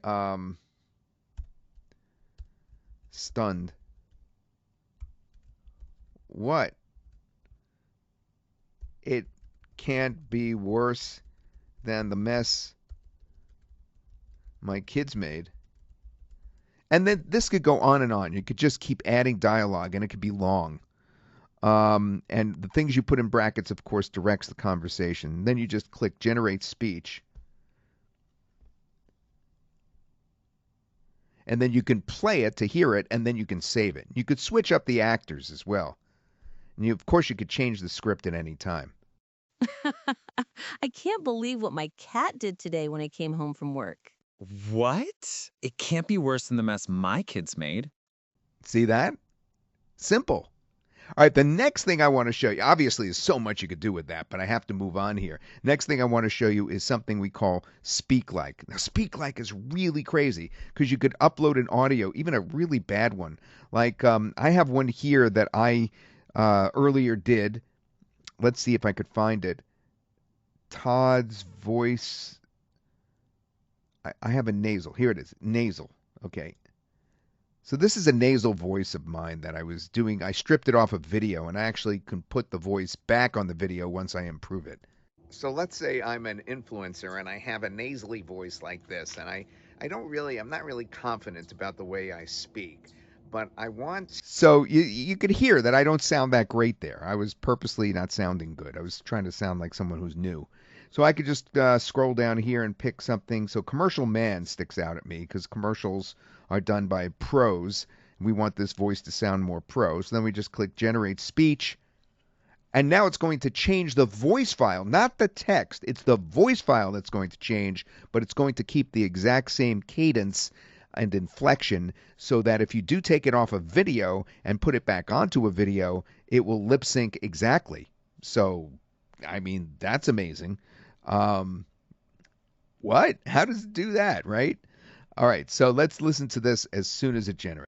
stunned. What? It can't be worse than the mess my kids made. And then this could go on and on. You could just keep adding dialogue, and it could be long. And the things you put in brackets, of course, directs the conversation. Then you just click Generate Speech. And then you can play it to hear it, and then you can save it. You could switch up the actors as well. And of course, you could change the script at any time. I can't believe what my cat did today when I came home from work. What? It can't be worse than the mess my kids made. See that? Simple. All right, the next thing I want to show you, obviously there's so much you could do with that, but I have to move on here. Next thing I want to show you is something we call Speak Like. Now, Speak Like is really crazy because you could upload an audio, even a really bad one. Like I have one here that I earlier did. Let's see if I could find it. Todd's voice. I have a nasal. Here it is. Nasal. Okay. So this is a nasal voice of mine that I was doing. I stripped it off of video, and I actually can put the voice back on the video once I improve it. So let's say I'm an influencer and I have a nasally voice like this, and I'm not really confident about the way I speak, but I want... So you could hear that I don't sound that great there. I was purposely not sounding good. I was trying to sound like someone who's new. So I could just scroll down here and pick something. So Commercial Man sticks out at me because commercials are done by pros. We want this voice to sound more pro. So then we just click Generate Speech. And now it's going to change the voice file, not the text. It's the voice file that's going to change, but it's going to keep the exact same cadence and inflection so that if you do take it off a video and put it back onto a video, it will lip sync exactly. So, I mean, that's amazing. What? How does it do that, right? All right, so let's listen to this as soon as it generates.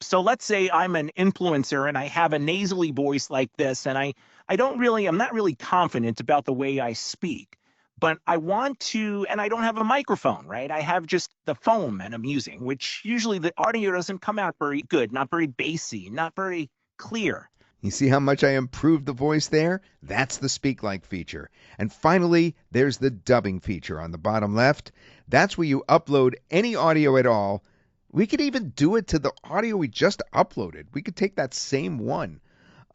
So let's say I'm an influencer and I have a nasally voice like this, and I'm not really confident about the way I speak, but I want to, and I don't have a microphone, right? I have just the phone that I'm using, which usually the audio doesn't come out very good, not very bassy, not very clear. You see how much I improved the voice there? That's the Speak Like feature. And finally, there's the dubbing feature on the bottom left. That's where you upload any audio at all. We could even do it to the audio we just uploaded. We could take that same one,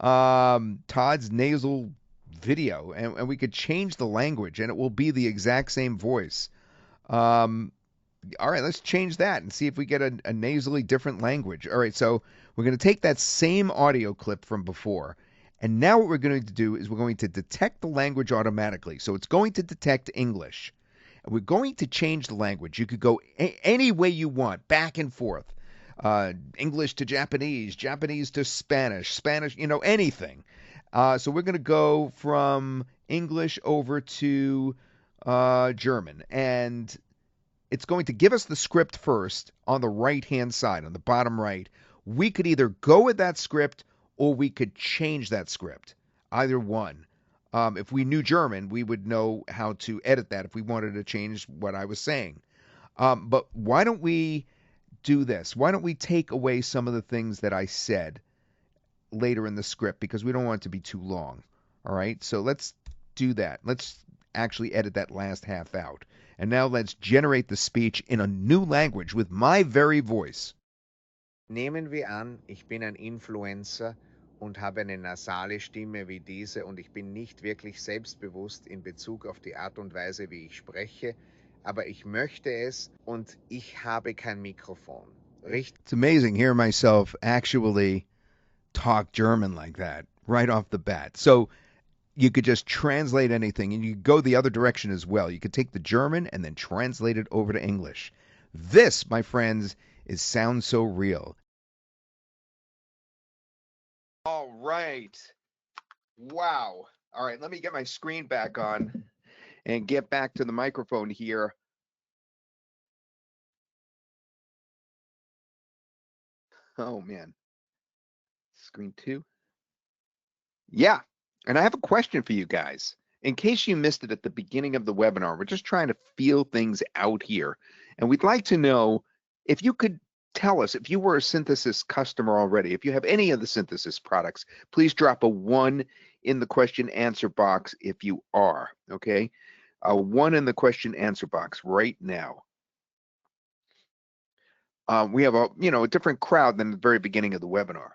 Todd's nasal video, and we could change the language, and it will be the exact same voice. All right, let's change that and see if we get a nasally different language. All right, so we're going to take that same audio clip from before, and now what we're going to do is we're going to detect the language automatically. So it's going to detect English. And we're going to change the language. You could go any way you want, back and forth. English to Japanese, Japanese to Spanish, Spanish, anything. So we're going to go from English over to German. And it's going to give us the script first on the right-hand side, on the bottom right. We could either go with that script or we could change that script, either one. If we knew German, we would know how to edit that if we wanted to change what I was saying. But why don't we do this? Why don't we take away some of the things that I said later in the script because we don't want it to be too long. All right, so let's do that. Let's actually edit that last half out. And now let's generate the speech in a new language with my very voice. Nehmen wir an, ich bin ein Influencer und habe eine nasale Stimme wie diese und ich bin nicht wirklich selbstbewusst in Bezug auf die Art und Weise, wie ich spreche, aber ich möchte es und ich habe kein Mikrofon. Richtig? It's amazing hearing myself actually talk German like that right off the bat. So you could just translate anything and you could go the other direction as well. You could take the German and then translate it over to English. This, my friends, is Sound So Real. All right. Wow. All right, let me get my screen back on and get back to the microphone here. Oh, man. Screen 2. Yeah. And I have a question for you guys. In case you missed it at the beginning of the webinar, we're just trying to feel things out here. And we'd like to know if you could tell us, if you were a Synthesis customer already, if you have any of the Synthesis products, please drop a 1 in the question answer box if you are, okay? A 1 in the question answer box right now. We have a different crowd than the very beginning of the webinar.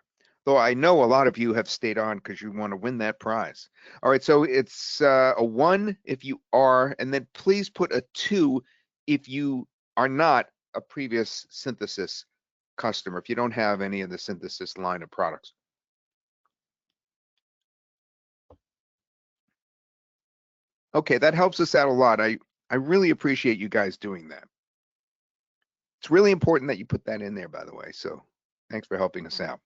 Though I know a lot of you have stayed on because you want to win that prize. All right, so it's a 1 if you are, and then please put a 2 if you are not a previous Synthesis customer, if you don't have any of the Synthesis line of products. Okay, that helps us out a lot. I really appreciate you guys doing that. It's really important that you put that in there, by the way, so thanks for helping us out.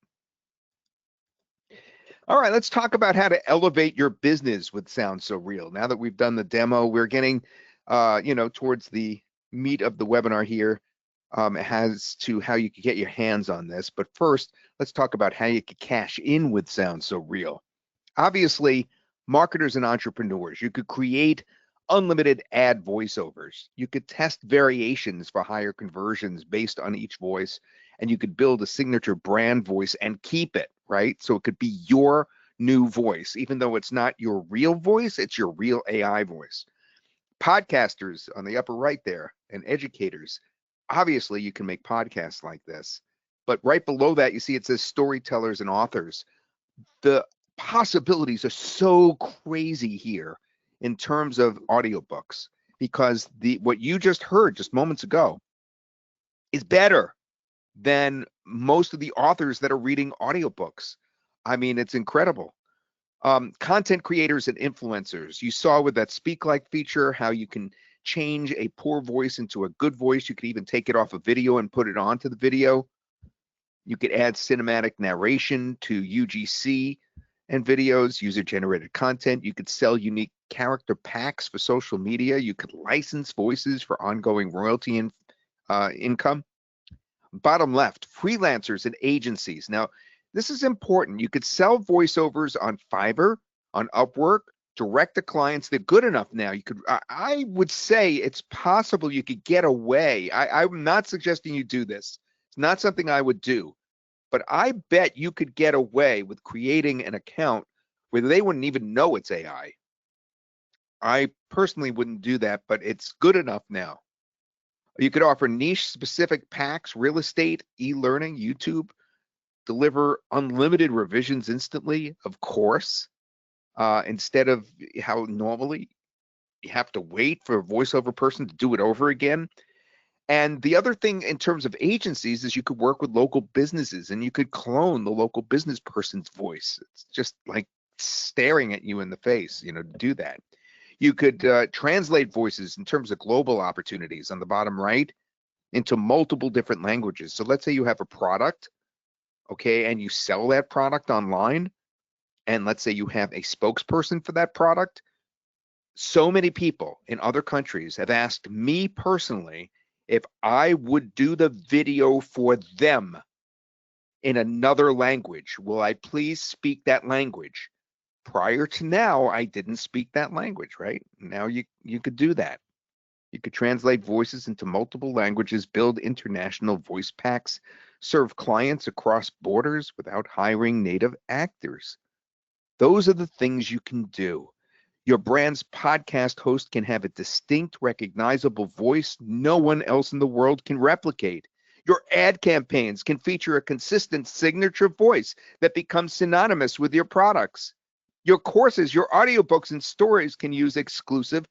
All right, let's talk about how to elevate your business with Sound So Real. Now that we've done the demo, we're getting, towards the meat of the webinar here as to how you can get your hands on this. But first, let's talk about how you can cash in with Sound So Real. Obviously, marketers and entrepreneurs, you could create unlimited ad voiceovers. You could test variations for higher conversions based on each voice, and you could build a signature brand voice and keep it, right? So it could be your new voice, even though it's not your real voice, it's your real AI voice. Podcasters on the upper right there and educators, obviously you can make podcasts like this, but right below that, you see it says storytellers and authors. The possibilities are so crazy here in terms of audiobooks, because what you just heard just moments ago is better than most of the authors that are reading audiobooks. I mean, it's incredible. Content creators and influencers. You saw with that Speak Like feature how you can change a poor voice into a good voice. You could even take it off a video and put it onto the video. You could add cinematic narration to UGC and videos, user-generated content. You could sell unique character packs for social media. You could license voices for ongoing royalty and income. Bottom left, freelancers and agencies. Now, this is important. You could sell voiceovers on Fiverr, on Upwork, direct to clients. They're good enough now. You could, I would say it's possible you could get away. I'm not suggesting you do this. It's not something I would do. But I bet you could get away with creating an account where they wouldn't even know it's AI. I personally wouldn't do that, but it's good enough now. You could offer niche-specific packs, real estate, e-learning, YouTube, deliver unlimited revisions instantly, of course, instead of how normally you have to wait for a voiceover person to do it over again. And the other thing in terms of agencies is you could work with local businesses and you could clone the local business person's voice. It's just like staring at you in the face, to do that. You could translate voices in terms of global opportunities on the bottom right into multiple different languages. So let's say you have a product, okay, and you sell that product online, and let's say you have a spokesperson for that product. So many people in other countries have asked me personally if I would do the video for them in another language. Will I please speak that language? Prior to now, I didn't speak that language, right? Now you could do that. You could translate voices into multiple languages, build international voice packs, serve clients across borders without hiring native actors. Those are the things you can do. Your brand's podcast host can have a distinct, recognizable voice no one else in the world can replicate. Your ad campaigns can feature a consistent signature voice that becomes synonymous with your products. Your courses, your audiobooks, and stories can use exclusive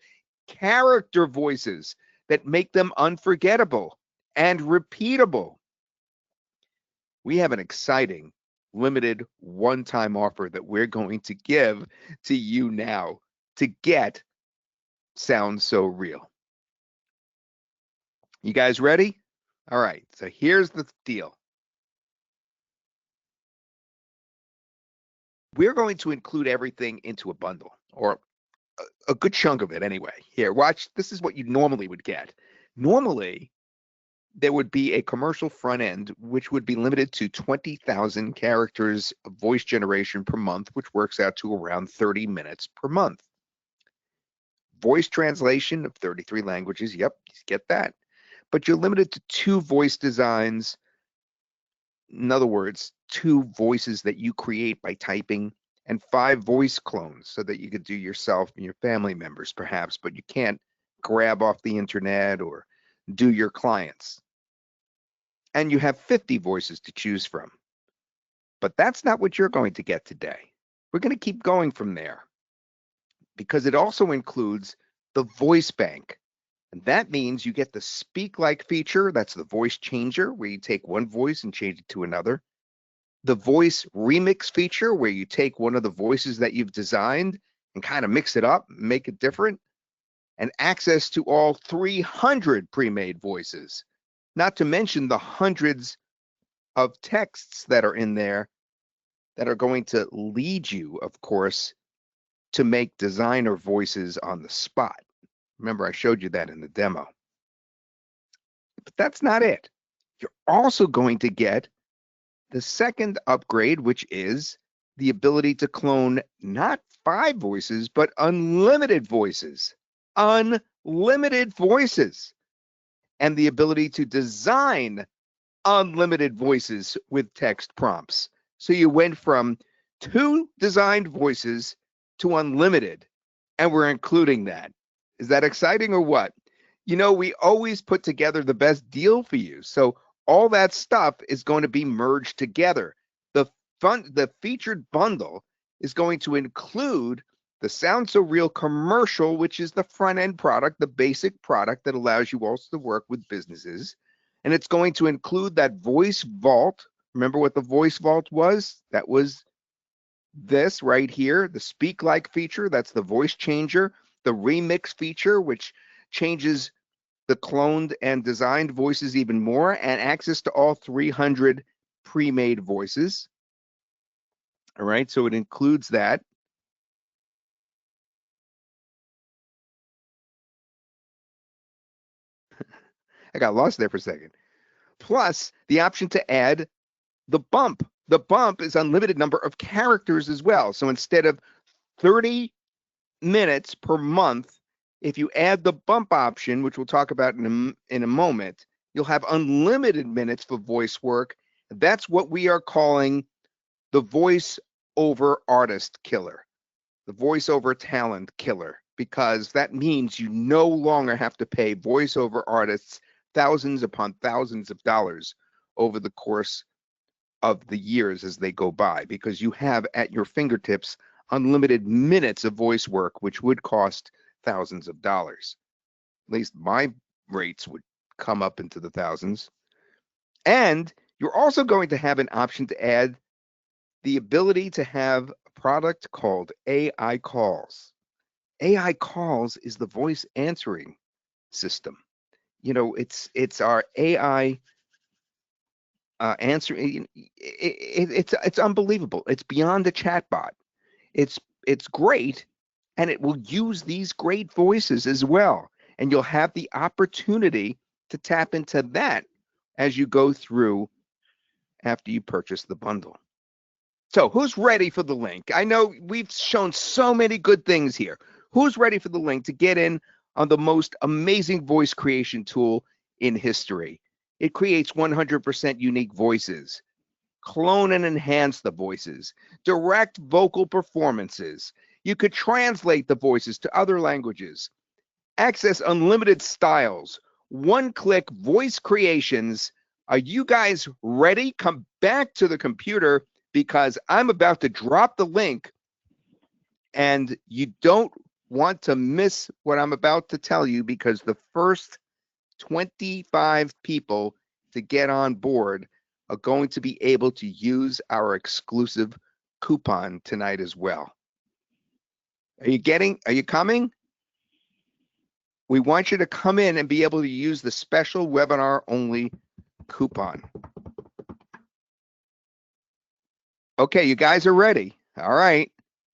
character voices that make them unforgettable and repeatable. We have an exciting, limited, one-time offer that we're going to give to you now to get Sound So Real. You guys ready? All right, so here's the deal. We're going to include everything into a bundle, or a good chunk of it anyway. Here, watch. This is what you normally would get. Normally, there would be a commercial front end, which would be limited to 20,000 characters of voice generation per month, which works out to around 30 minutes per month. Voice translation of 33 languages. Yep, you get that. But you're limited to 2 voice designs. In other words, 2 voices that you create by typing, and 5 voice clones so that you could do yourself and your family members perhaps, but you can't grab off the internet or do your clients. And you have 50 voices to choose from. But that's not what you're going to get today. We're going to keep going from there because it also includes the voice bank. And that means you get the speak like feature. That's the voice changer, where you take one voice and change it to another. The voice remix feature, where you take one of the voices that you've designed and kind of mix it up, make it different. And access to all 300 pre-made voices, not to mention the hundreds of texts that are in there that are going to lead you, of course, to make designer voices on the spot. Remember, I showed you that in the demo. But that's not it. You're also going to get the second upgrade, which is the ability to clone not 5 voices, but unlimited voices. Unlimited voices. And the ability to design unlimited voices with text prompts. So you went from 2 designed voices to unlimited, and we're including that. Is that exciting or what? You know, we always put together the best deal for you. So all that stuff is going to be merged together. The featured bundle is going to include the SoundSoReal commercial, which is the front end product, the basic product that allows you also to work with businesses. And it's going to include that voice vault. Remember what the voice vault was? That was this right here, the speak like feature. That's the voice changer. The remix feature, which changes the cloned and designed voices even more, and access to all 300 pre-made voices. All right, so it includes that. I got lost there for a second. Plus the option to add the bump. The bump is unlimited number of characters as well. So instead of 30 minutes per month, if you add the bump option, which we'll talk about in a moment, you'll have unlimited minutes for voice work. That's what we are calling the voice over artist killer, the voice over talent killer, because that means you no longer have to pay voiceover artists thousands upon thousands of dollars over the course of the years as they go by, because you have at your fingertips unlimited minutes of voice work, which would cost thousands of dollars. At least my rates would come up into the thousands. And you're also going to have an option to add the ability to have a product called AI Calls. AI Calls is the voice answering system. You know, it's our AI answering. It's unbelievable. It's beyond a chatbot. It's great, and it will use these great voices as well. And you'll have the opportunity to tap into that as you go through after you purchase the bundle. So who's ready for the link? I know we've shown so many good things here. Who's ready for the link to get in on the most amazing voice creation tool in history? It creates 100% unique voices. Clone and enhance the voices. Direct vocal performances. You could translate the voices to other languages. Access unlimited styles. One-click voice creations Are you guys ready? Come back to the computer because I'm about to drop the link and you don't want to miss what I'm about to tell you because the first 25 people to get on board are going to be able to use our exclusive coupon tonight as well. Are you coming? We want you to come in and be able to use the special webinar only coupon. Okay, you guys are ready. All right,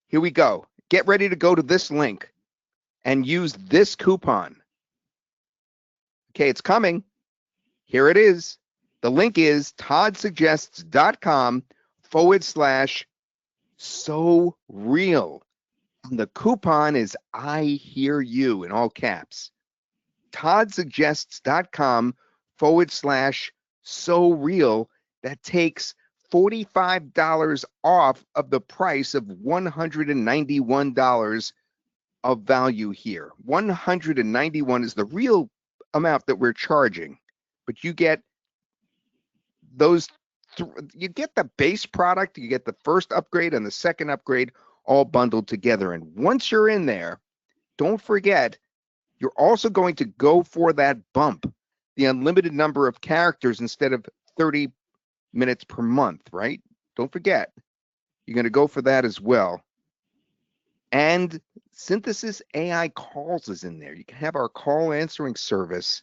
here we go. Get ready to go to this link and use this coupon. Okay, it's coming. Here it is. The link is toddsuggests.com/SoReal. And the coupon is I hear you in all caps. toddsuggests.com/SoReal. That takes $45 off of the price of $191 of value here. $191 is the real amount that we're charging, but you get those, you get the base product, you get the first upgrade and the second upgrade all bundled together. And once you're in there, don't forget, you're also going to go for that bump, the unlimited number of characters instead of 30 minutes per month, right? Don't forget, you're going to go for that as well. And Synthesis AI Calls is in there. You can have our call answering service,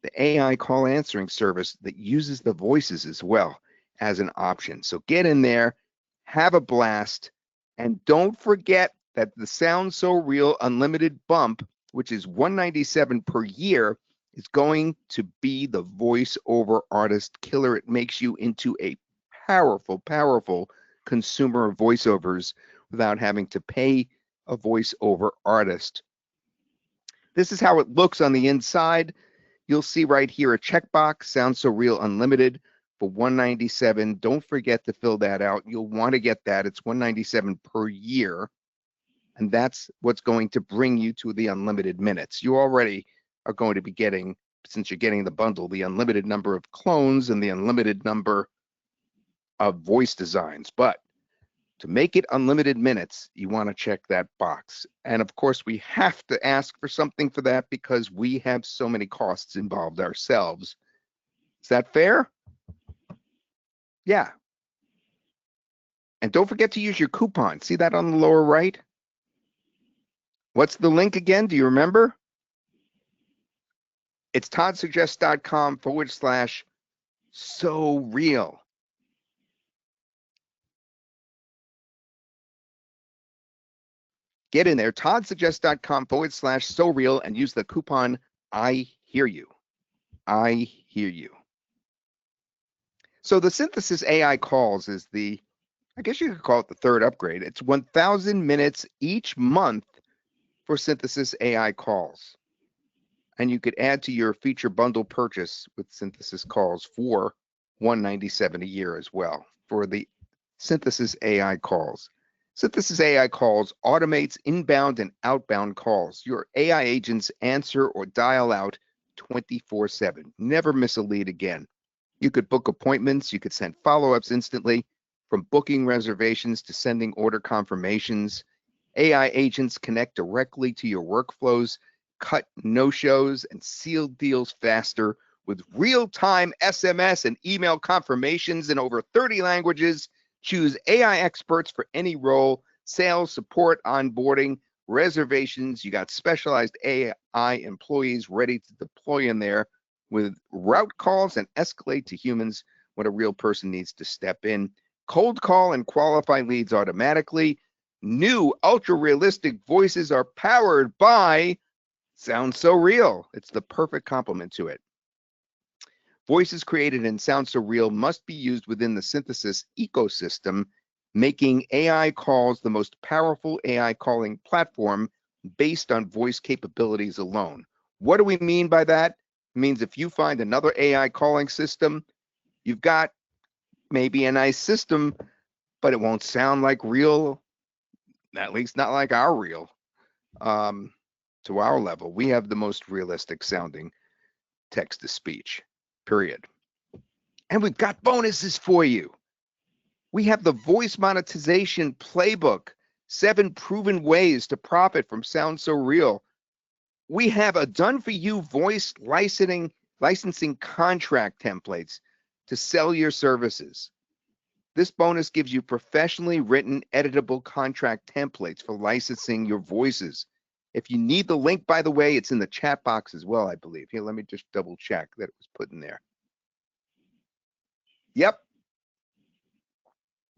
the AI call answering service that uses the voices as well as an option. So get in there, have a blast, and don't forget that the SoundSoReal Unlimited Bump, which is $197 per year, is going to be the voiceover artist killer. It makes you into a powerful, powerful consumer of voiceovers without having to pay a voiceover artist. This is how it looks on the inside. You'll see right here a checkbox, SoundSoReal Unlimited for $197. Don't forget to fill that out. You'll want to get that. It's $197 per year. And that's what's going to bring you to the unlimited minutes. You already are going to be getting, since you're getting the bundle, the unlimited number of clones and the unlimited number of voice designs. But to make it unlimited minutes, you want to check that box. And of course, we have to ask for something for that because we have so many costs involved ourselves. Is that fair? Yeah. And don't forget to use your coupon. See that on the lower right? What's the link again? Do you remember? It's toddsuggests.com/SoReal. Get in there, toddsuggests.com/SoReal, and use the coupon I hear you. I hear you. So the Synthesis AI Calls is the, I guess you could call it the third upgrade. It's 1,000 minutes each month for Synthesis AI Calls. And you could add to your feature bundle purchase with Synthesis Calls for $197 a year as well for the Synthesis AI Calls. Synthesis AI Calls automates inbound and outbound calls. Your AI agents answer or dial out 24/7. Never miss a lead again. You could book appointments. You could send follow-ups instantly, from booking reservations to sending order confirmations. AI agents connect directly to your workflows, cut no-shows, and seal deals faster with real-time SMS and email confirmations in over 30 languages. Choose AI experts for any role: sales, support, onboarding, reservations. You got specialized AI employees ready to deploy in there with route calls and escalate to humans when a real person needs to step in. Cold call and qualify leads automatically. New ultra-realistic voices are powered by SoundSoReal. It's the perfect complement to it. Voices created in SoundSoReal must be used within the Synthesis ecosystem, making AI calls the most powerful AI calling platform based on voice capabilities alone. What do we mean by that? It means if you find another AI calling system, you've got maybe a nice system, but it won't sound like real, at least not like our real. To our level, we have the most realistic sounding text to speech, period. And we've got bonuses for you. We have the voice monetization playbook, 7 proven ways to profit from SoundSoReal. We have a done-for-you voice licensing contract templates to sell your services. This bonus gives you professionally written, editable contract templates for licensing your voices. If you need the link, by the way, it's in the chat box as well, I believe. Here, let me just double check that it was put in there. Yep.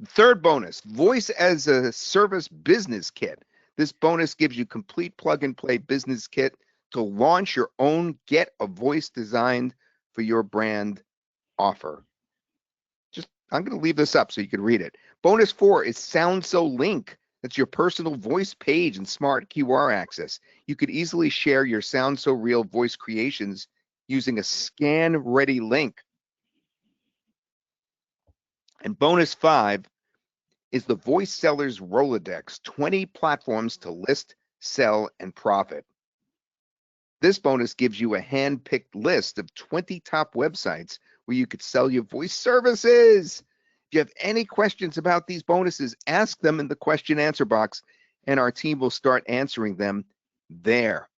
Third bonus, Voice as a Service Business Kit. This bonus gives you complete plug-and-play business kit to launch your own Get a Voice designed for your brand offer. I'm going to leave this up so you can read it. Bonus 4 is SoundSoLink. That's your personal voice page and smart QR access. You could easily share your SoundSoReal voice creations using a scan-ready link. And bonus 5 is the Voice Sellers Rolodex, 20 platforms to list, sell, and profit. This bonus gives you a hand-picked list of 20 top websites where you could sell your voice services. If you have any questions about these bonuses, ask them in the question answer box, and our team will start answering them there.